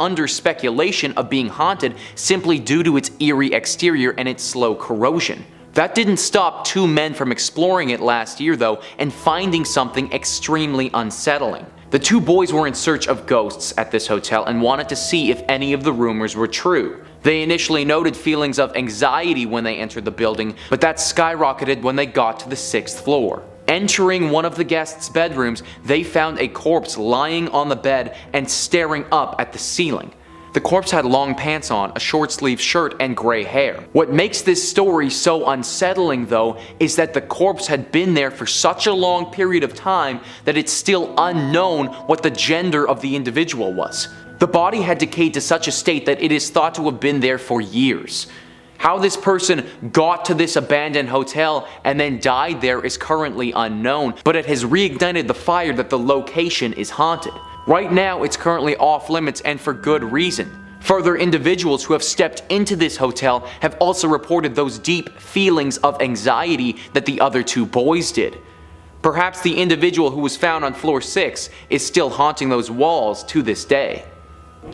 Speaker 2: under speculation of being haunted simply due to its eerie exterior and its slow corrosion. That didn't stop 2 men from exploring it last year though and finding something extremely unsettling. The 2 boys were in search of ghosts at this hotel and wanted to see if any of the rumors were true. They initially noted feelings of anxiety when they entered the building, but that skyrocketed when they got to the 6th floor. Entering one of the guests' bedrooms, they found a corpse lying on the bed and staring up at the ceiling. The corpse had long pants on, a short-sleeved shirt, and gray hair. What makes this story so unsettling though is that the corpse had been there for such a long period of time that it's still unknown what the gender of the individual was. The body had decayed to such a state that it is thought to have been there for years. How this person got to this abandoned hotel and then died there is currently unknown, but it has reignited the fire that the location is haunted. Right now it's currently off limits and for good reason. Further individuals who have stepped into this hotel have also reported those deep feelings of anxiety that the other 2 boys did. Perhaps the individual who was found on floor 6 is still haunting those walls to this day.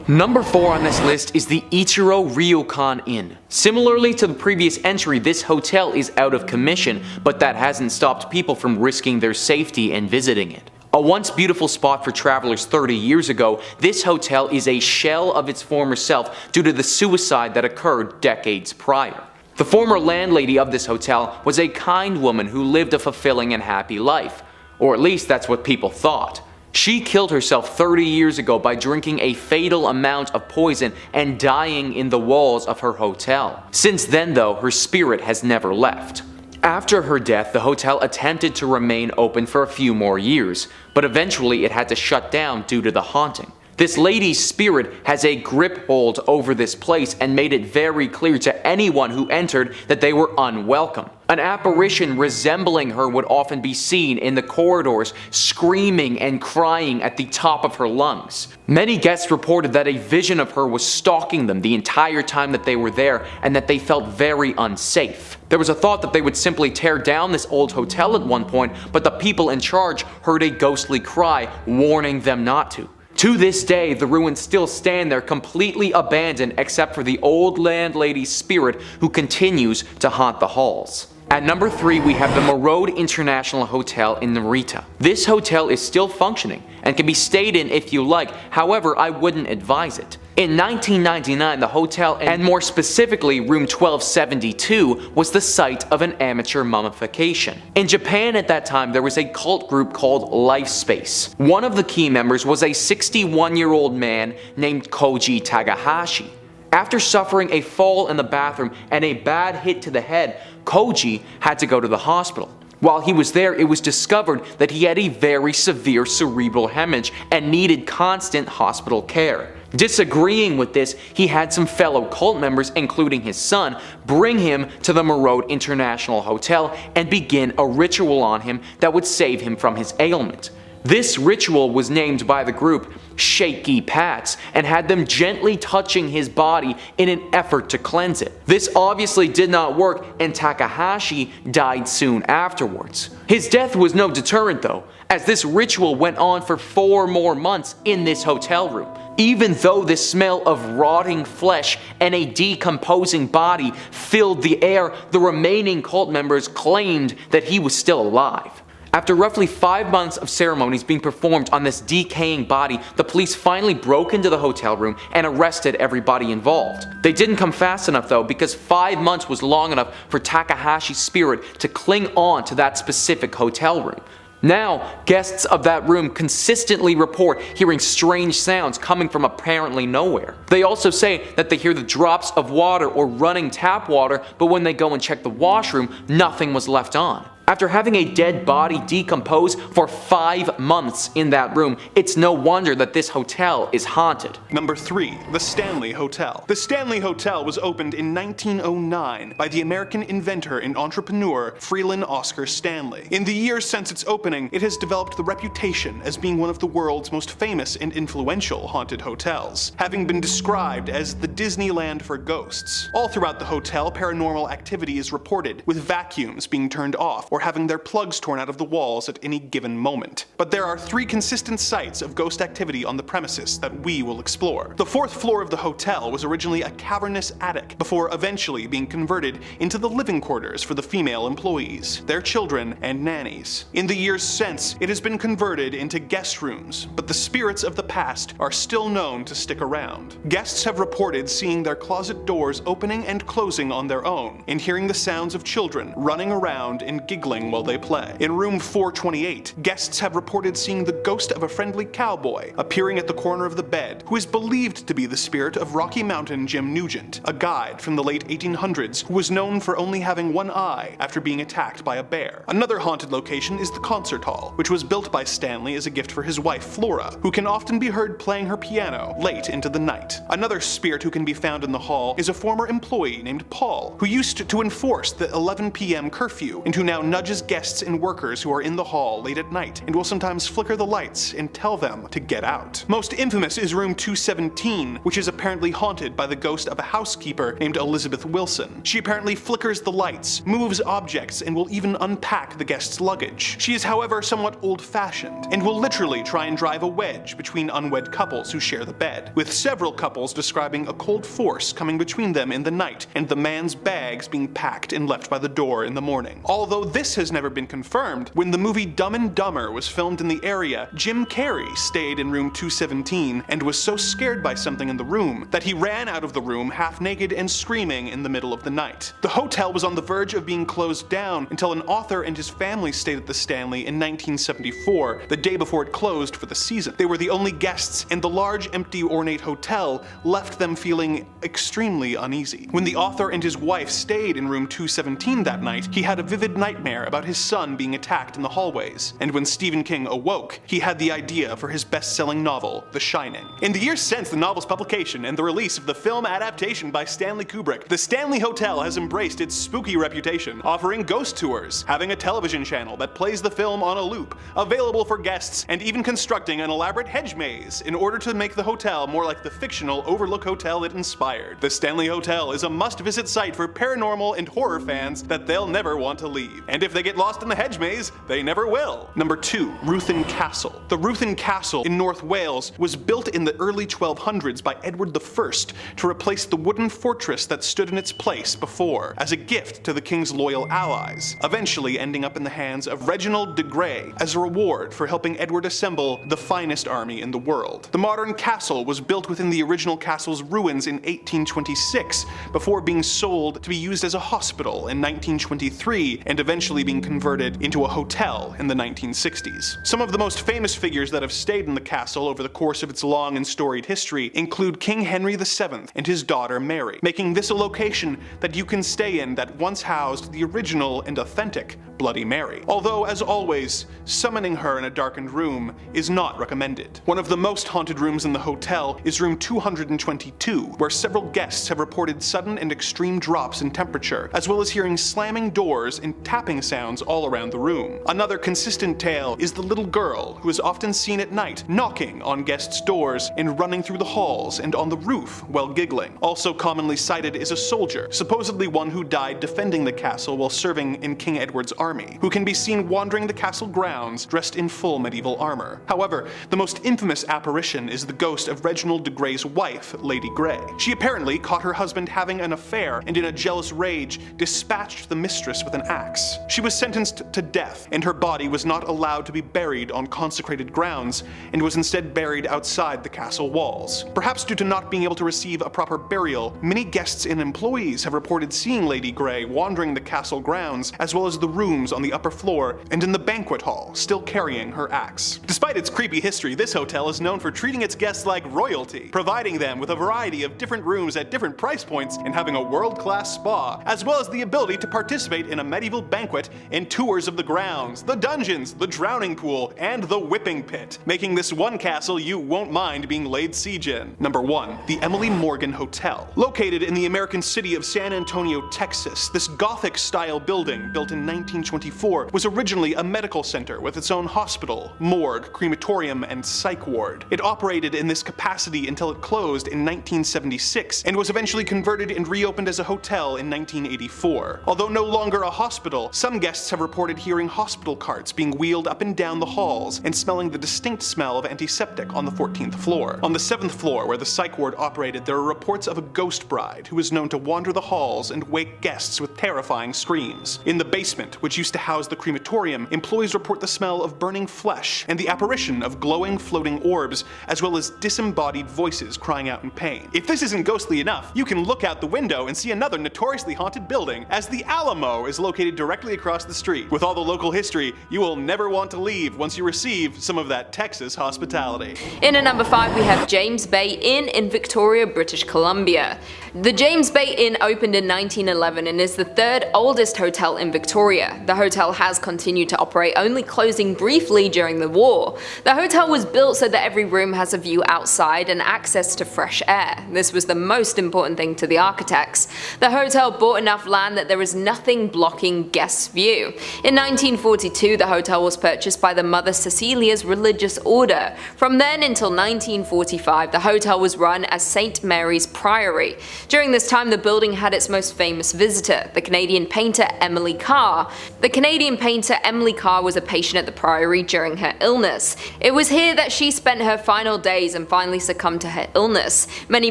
Speaker 2: Number 4 on this list is the Ichiro Ryokan Inn. Similarly to the previous entry, this hotel is out of commission, but that hasn't stopped people from risking their safety and visiting it. A once beautiful spot for travelers 30 years ago, this hotel is a shell of its former self due to the suicide that occurred decades prior. The former landlady of this hotel was a kind woman who lived a fulfilling and happy life, or at least that's what people thought. She killed herself 30 years ago by drinking a fatal amount of poison and dying in the walls of her hotel. Since then though, her spirit has never left. After her death, the hotel attempted to remain open for a few more years, but eventually it had to shut down due to the haunting. This lady's spirit has a grip hold over this place and made it very clear to anyone who entered that they were unwelcome. An apparition resembling her would often be seen in the corridors, screaming and crying at the top of her lungs. Many guests reported that a vision of her was stalking them the entire time that they were there and that they felt very unsafe. There was a thought that they would simply tear down this old hotel at one point, but the people in charge heard a ghostly cry warning them not to. To this day, the ruins still stand there completely abandoned except for the old landlady's spirit who continues to haunt the halls. At number 3, we have the Marode International Hotel in Narita. This hotel is still functioning and can be stayed in if you like, however I wouldn't advise it. In 1999, the hotel, and more specifically room 1272, was the site of an amateur mummification. In Japan at that time, there was a cult group called Lifespace. One of the key members was a 61-year-old man named Koji Takahashi. After suffering a fall in the bathroom and a bad hit to the head, Koji had to go to the hospital. While he was there, it was discovered that he had a very severe cerebral hemorrhage and needed constant hospital care. Disagreeing with this, he had some fellow cult members, including his son, bring him to the Marode International Hotel and begin a ritual on him that would save him from his ailment. This ritual was named by the group Shaky Pats and had them gently touching his body in an effort to cleanse it. This obviously did not work and Takahashi died soon afterwards. His death was no deterrent though, as this ritual went on for 4 more months in this hotel room. Even though the smell of rotting flesh and a decomposing body filled the air, the remaining cult members claimed that he was still alive. After roughly 5 months of ceremonies being performed on this decaying body, the police finally broke into the hotel room and arrested everybody involved. They didn't come fast enough though, because 5 months was long enough for Takahashi's spirit to cling on to that specific hotel room. Now, guests of that room consistently report hearing strange sounds coming from apparently nowhere. They also say that they hear the drops of water or running tap water, but when they go and check the washroom, nothing was left on. After having a dead body decompose for 5 months in that room, it's no wonder that this hotel is haunted.
Speaker 3: Number 3. The Stanley Hotel. The Stanley Hotel was opened in 1909 by the American inventor and entrepreneur Freeland Oscar Stanley. In the years since its opening, it has developed the reputation as being one of the world's most famous and influential haunted hotels, having been described as the Disneyland for ghosts. All throughout the hotel, paranormal activity is reported, with vacuums being turned off or having their plugs torn out of the walls at any given moment. But there are 3 consistent sites of ghost activity on the premises that we will explore. The 4th floor of the hotel was originally a cavernous attic, before eventually being converted into the living quarters for the female employees, their children, and nannies. In the years since, it has been converted into guest rooms, but the spirits of the past are still known to stick around. Guests have reported seeing their closet doors opening and closing on their own, and hearing the sounds of children running around and giggling while they play. In room 428, guests have reported seeing the ghost of a friendly cowboy appearing at the corner of the bed, who is believed to be the spirit of Rocky Mountain Jim Nugent, a guide from the late 1800s who was known for only having one eye after being attacked by a bear. Another haunted location is the concert hall, which was built by Stanley as a gift for his wife Flora, who can often be heard playing her piano late into the night. Another spirit who can be found in the hall is a former employee named Paul, who used to enforce the 11 p.m. curfew and who now nudges guests and workers who are in the hall late at night and will sometimes flicker the lights and tell them to get out. Most infamous is room 217, which is apparently haunted by the ghost of a housekeeper named Elizabeth Wilson. She apparently flickers the lights, moves objects, and will even unpack the guests' luggage. She is, however, somewhat old-fashioned and will literally try and drive a wedge between unwed couples who share the bed, with several couples describing a cold force coming between them in the night and the man's bags being packed and left by the door in the morning. Although this has never been confirmed, when the movie Dumb and Dumber was filmed in the area, Jim Carrey stayed in room 217 and was so scared by something in the room that he ran out of the room half naked and screaming in the middle of the night. The hotel was on the verge of being closed down until an author and his family stayed at the Stanley in 1974, the day before it closed for the season. They were the only guests, and the large, empty, ornate hotel left them feeling extremely uneasy. When the author and his wife stayed in room 217 that night, he had a vivid nightmare about his son being attacked in the hallways, and when Stephen King awoke, he had the idea for his best-selling novel, The Shining. In the years since the novel's publication and the release of the film adaptation by Stanley Kubrick, the Stanley Hotel has embraced its spooky reputation, offering ghost tours, having a television channel that plays the film on a loop, available for guests, and even constructing an elaborate hedge maze in order to make the hotel more like the fictional Overlook Hotel it inspired. The Stanley Hotel is a must-visit site for paranormal and horror fans that they'll never want to leave. And if they get lost in the hedge maze, they never will. Number 2. Ruthin Castle. The Ruthin Castle in North Wales was built in the early 1200s by Edward I to replace the wooden fortress that stood in its place before, as a gift to the king's loyal allies, eventually ending up in the hands of Reginald de Grey as a reward for helping Edward assemble the finest army in the world. The modern castle was built within the original castle's ruins in 1826, before being sold to be used as a hospital in 1923 and eventually being converted into a hotel in the 1960s. Some of the most famous figures that have stayed in the castle over the course of its long and storied history include King Henry VII and his daughter Mary, making this a location that you can stay in that once housed the original and authentic Bloody Mary. Although, as always, summoning her in a darkened room is not recommended. One of the most haunted rooms in the hotel is room 222, where several guests have reported sudden and extreme drops in temperature, as well as hearing slamming doors and tapping sounds all around the room. Another consistent tale is the little girl who is often seen at night knocking on guests' doors and running through the halls and on the roof while giggling. Also commonly cited is a soldier, supposedly one who died defending the castle while serving in King Edward's army, who can be seen wandering the castle grounds dressed in full medieval armor. However, the most infamous apparition is the ghost of Reginald de Grey's wife, Lady Grey. She apparently caught her husband having an affair and in a jealous rage dispatched the mistress with an axe. She was sentenced to death, and her body was not allowed to be buried on consecrated grounds and was instead buried outside the castle walls. Perhaps due to not being able to receive a proper burial, many guests and employees have reported seeing Lady Grey wandering the castle grounds as well as the rooms on the upper floor and in the banquet hall, still carrying her axe. Despite its creepy history, this hotel is known for treating its guests like royalty, providing them with a variety of different rooms at different price points and having a world-class spa, as well as the ability to participate in a medieval banquet and tours of the grounds, the dungeons, the drowning pool, and the whipping pit, making this one castle you won't mind being laid siege in. Number 1. The Emily Morgan Hotel. Located in the American city of San Antonio, Texas, this Gothic-style building, built in 1924, was originally a medical center with its own hospital, morgue, crematorium, and psych ward. It operated in this capacity until it closed in 1976 and was eventually converted and reopened as a hotel in 1984. Although no longer a hospital, some guests have reported hearing hospital carts being wheeled up and down the halls and smelling the distinct smell of antiseptic on the 14th floor. On the 7th floor, where the psych ward operated, there are reports of a ghost bride who is known to wander the halls and wake guests with terrifying screams. In the basement, which used to house the crematorium, employees report the smell of burning flesh and the apparition of glowing floating orbs, as well as disembodied voices crying out in pain. If this isn't ghostly enough, you can look out the window and see another notoriously haunted building, as the Alamo is located directly across the street. With all the local history, you will never want to leave once you receive some of that Texas hospitality.
Speaker 1: In at number 5 we have James Bay Inn in Victoria, British Columbia. The James Bay Inn opened in 1911 and is the third oldest hotel in Victoria. The hotel has continued to operate, only closing briefly during the war. The hotel was built so that every room has a view outside and access to fresh air. This was the most important thing to the architects. The hotel bought enough land that there is nothing blocking guests' view. In 1942, the hotel was purchased by the Mother Cecilia's religious order. From then until 1945, the hotel was run as St. Mary's Priory. During this time, the building had its most famous visitor, the Canadian painter Emily Carr. The Canadian painter Emily Carr was a patient at the Priory during her illness. It was here that she spent her final days and finally succumbed to her illness. Many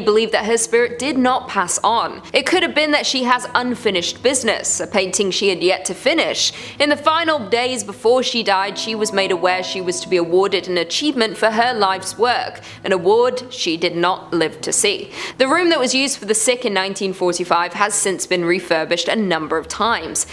Speaker 1: believe that her spirit did not pass on. It could have been that she has unfinished business, a painting she had yet to finish. In the final days before she died, she was made aware she was to be awarded an achievement for her life's work, an award she did not live to see. The room that was used for the sick in 1945 has since been refurbished a number of times.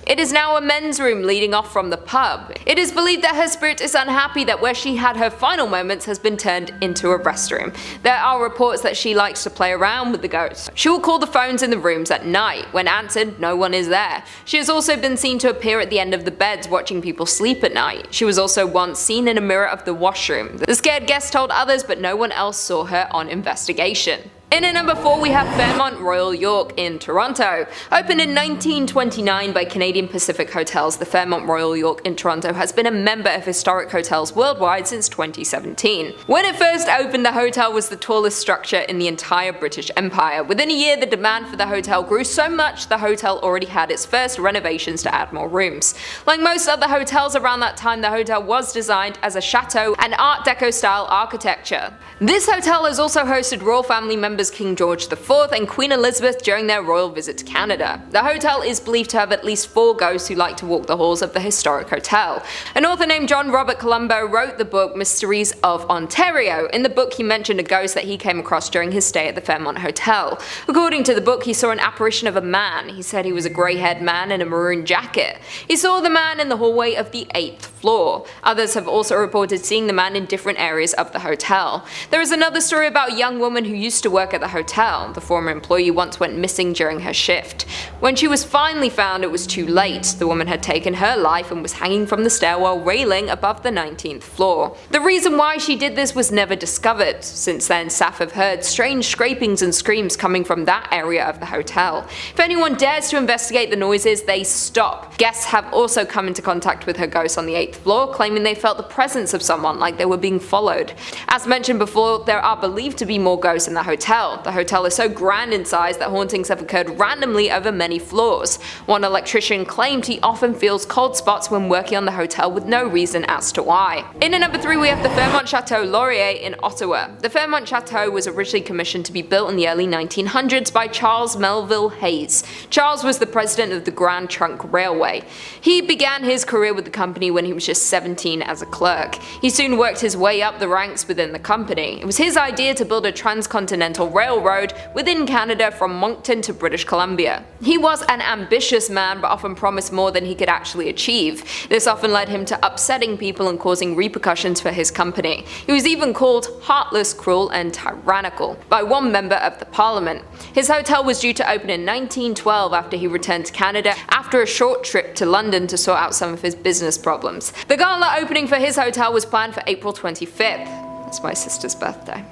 Speaker 1: It is now a men's room leading off from the pub. It is believed that her spirit is unhappy that where she had her final moments has been turned into a restroom. There are reports that she likes to play around with the ghost. She will call the phones in the rooms at night. When answered, no one is there. She has also been seen to appear at the end of the beds watching people sleep at night. She was also once seen in a mirror of the washroom. The scared guest told others, but no one else saw her on investigation. In at number 4 we have Fairmont Royal York in Toronto. Opened in 1929 by Canadian Pacific Hotels, the Fairmont Royal York in Toronto has been a member of historic hotels worldwide since 2017. When it first opened, the hotel was the tallest structure in the entire British Empire. Within a year, the demand for the hotel grew so much the hotel already had its first renovations to add more rooms. Like most other hotels around that time, the hotel was designed as a chateau and Art Deco style architecture. This hotel has also hosted royal family members King George IV and Queen Elizabeth during their royal visit to Canada. The hotel is believed to have at least 4 ghosts who like to walk the halls of the historic hotel. An author named John Robert Colombo wrote the book Mysteries of Ontario. In the book, he mentioned a ghost that he came across during his stay at the Fairmont Hotel. According to the book, he saw an apparition of a man. He said he was a grey-haired man in a maroon jacket. He saw the man in the hallway of the 8th floor. Others have also reported seeing the man in different areas of the hotel. There is another story about a young woman who used to work work at the hotel. The former employee once went missing during her shift. When she was finally found, it was too late. The woman had taken her life and was hanging from the stairwell railing above the 19th floor. The reason why she did this was never discovered. Since then, staff have heard strange scrapings and screams coming from that area of the hotel. If anyone dares to investigate the noises, they stop. Guests have also come into contact with her ghost on the 8th floor, claiming they felt the presence of someone, like they were being followed. As mentioned before, there are believed to be more ghosts in the hotel. The hotel is so grand in size that hauntings have occurred randomly over many floors. One electrician claimed he often feels cold spots when working on the hotel with no reason as to why. In at number 3 we have the Fairmont Chateau Laurier in Ottawa. The Fairmont Chateau was originally commissioned to be built in the early 1900s by Charles Melville Hayes. Charles was the president of the Grand Trunk Railway. He began his career with the company when he was just 17 as a clerk. He soon worked his way up the ranks within the company. It was his idea to build a transcontinental railroad within Canada from Moncton to British Columbia. He was an ambitious man, but often promised more than he could actually achieve. This often led him to upsetting people and causing repercussions for his company. He was even called heartless, cruel, and tyrannical by one member of the parliament. His hotel was due to open in 1912 after he returned to Canada after a short trip to London to sort out some of his business problems. The gala opening for his hotel was planned for April 25th. That's my sister's birthday.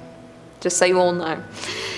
Speaker 1: Just so you all know.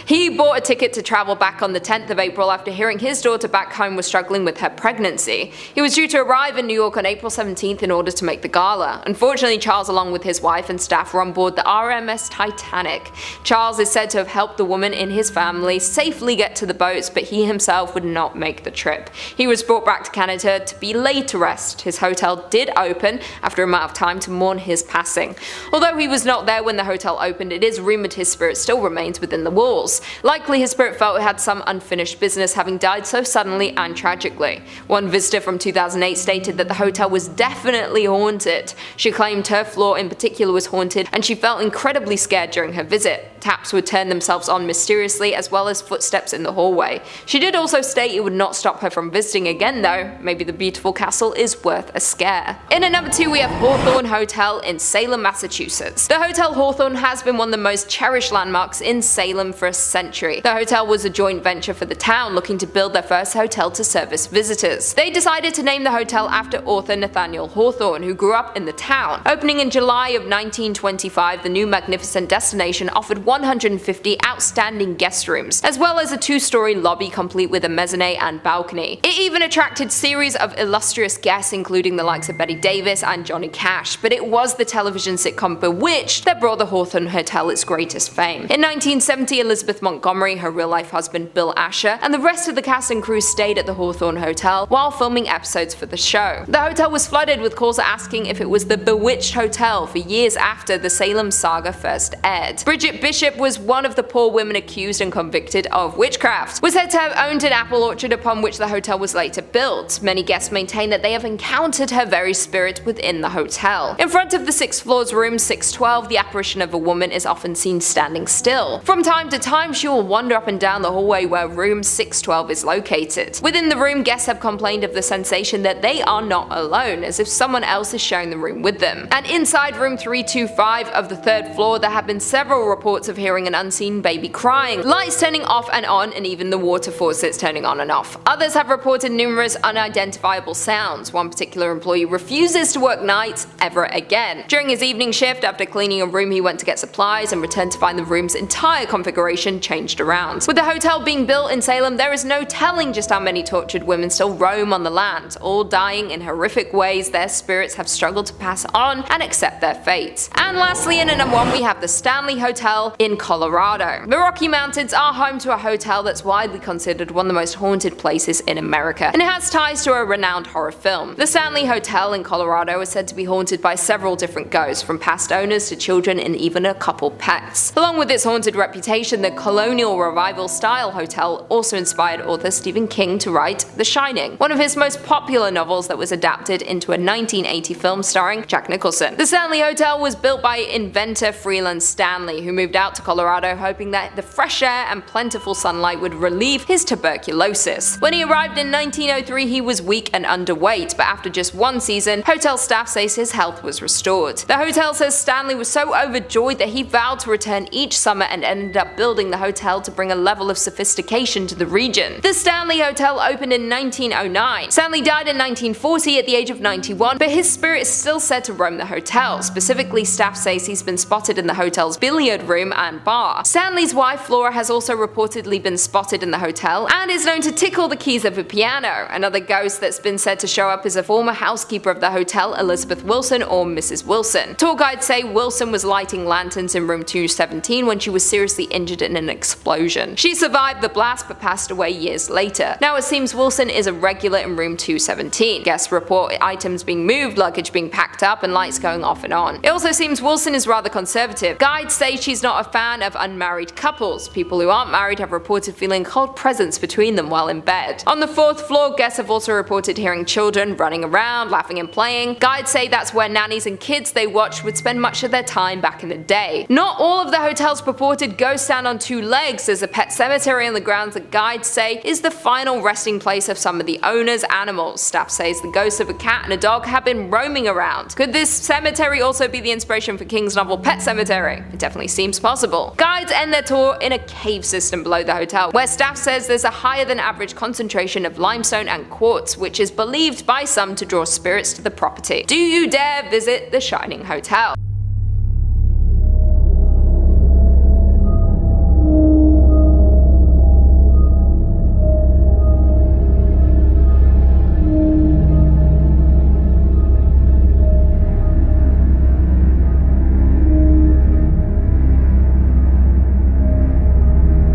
Speaker 1: He bought a ticket to travel back on the 10th of April after hearing his daughter back home was struggling with her pregnancy. He was due to arrive in New York on April 17th in order to make the gala. Unfortunately, Charles, along with his wife and staff, were on board the RMS Titanic. Charles is said to have helped the woman in his family safely get to the boats, but he himself would not make the trip. He was brought back to Canada to be laid to rest. His hotel did open after a amount of time to mourn his passing. Although he was not there when the hotel opened, it is rumored his spirit still remains within the walls. Likely his spirit felt it had some unfinished business, having died so suddenly and tragically. One visitor from 2008 stated that the hotel was definitely haunted. She claimed her floor in particular was haunted, and she felt incredibly scared during her visit. Taps would turn themselves on mysteriously, as well as footsteps in the hallway. She did also state it would not stop her from visiting again though. Maybe the beautiful castle is worth a scare. In at number 2 we have Hawthorne Hotel in Salem, Massachusetts. The Hotel Hawthorne has been one of the most cherished landmarks in Salem for a century. The hotel was a joint venture for the town, looking to build their first hotel to service visitors. They decided to name the hotel after author Nathaniel Hawthorne, who grew up in the town. Opening in July of 1925, the new magnificent destination offered 150 outstanding guest rooms, as well as a 2-story lobby complete with a mezzanine and balcony. It even attracted series of illustrious guests, including the likes of Betty Davis and Johnny Cash, but it was the television sitcom Bewitched that brought the Hawthorne Hotel its greatest fame. In 1970, Elizabeth Montgomery, her real-life husband Bill Asher, and the rest of the cast and crew stayed at the Hawthorne Hotel while filming episodes for the show. The hotel was flooded with calls asking if it was the Bewitched Hotel for years after the Salem saga first aired. Bridget Bishop was one of the poor women accused and convicted of witchcraft. Was said to have owned an apple orchard upon which the hotel was later built. Many guests maintain that they have encountered her very spirit within the hotel. In front of the 6th floor's room 612, the apparition of a woman is often seen standing still. From time to time, she will wander up and down the hallway where room 612 is located. Within the room, guests have complained of the sensation that they are not alone, as if someone else is sharing the room with them. And inside room 325 of the 3rd floor, there have been several reports of hearing an unseen baby crying, lights turning off and on, and even the water faucets turning on and off. Others have reported numerous unidentifiable sounds. One particular employee refuses to work nights ever again. During his evening shift, after cleaning a room, he went to get supplies and returned to find the room's entire configuration changed around. With the hotel being built in Salem, there is no telling just how many tortured women still roam on the land, all dying in horrific ways their spirits have struggled to pass on and accept their fate. And lastly, in at number 1 we have the Stanley Hotel in Colorado. The Rocky Mountains are home to a hotel that's widely considered one of the most haunted places in America, and it has ties to a renowned horror film. The Stanley Hotel in Colorado is said to be haunted by several different ghosts, from past owners to children and even a couple pets. Along with its haunted reputation, the colonial revival style hotel also inspired author Stephen King to write The Shining, one of his most popular novels that was adapted into a 1980 film starring Jack Nicholson. The Stanley Hotel was built by inventor Freeland Stanley, who moved out out to Colorado hoping that the fresh air and plentiful sunlight would relieve his tuberculosis. When he arrived in 1903, he was weak and underweight, but after just one season, hotel staff says his health was restored. The hotel says Stanley was so overjoyed that he vowed to return each summer and ended up building the hotel to bring a level of sophistication to the region. The Stanley Hotel opened in 1909. Stanley died in 1940 at the age of 91, but his spirit is still said to roam the hotel. Specifically, staff says he's been spotted in the hotel's billiard room and bar. Stanley's wife Flora has also reportedly been spotted in the hotel and is known to tickle the keys of a piano. Another ghost that's been said to show up is a former housekeeper of the hotel, Elizabeth Wilson, or Mrs. Wilson. Tour guides say Wilson was lighting lanterns in room 217 when she was seriously injured in an explosion. She survived the blast but passed away years later. Now it seems Wilson is a regular in room 217. Guests report items being moved, luggage being packed up, and lights going off and on. It also seems Wilson is rather conservative. Guides say she's not a fan of unmarried couples. People who aren't married have reported feeling cold presence between them while in bed. On the 4th floor, guests have also reported hearing children running around, laughing and playing. Guides say that's where nannies and kids they watched would spend much of their time back in the day. Not all of the hotel's purported ghosts stand on two legs. There's a pet cemetery on the grounds that guides say is the final resting place of some of the owner's animals. Staff says the ghosts of a cat and a dog have been roaming around. Could this cemetery also be the inspiration for King's novel Pet Sematary? It definitely seems possible. Guides end their tour in a cave system below the hotel, where staff says there's a higher than average concentration of limestone and quartz, which is believed by some to draw spirits to the property. Do you dare visit the Shining Hotel?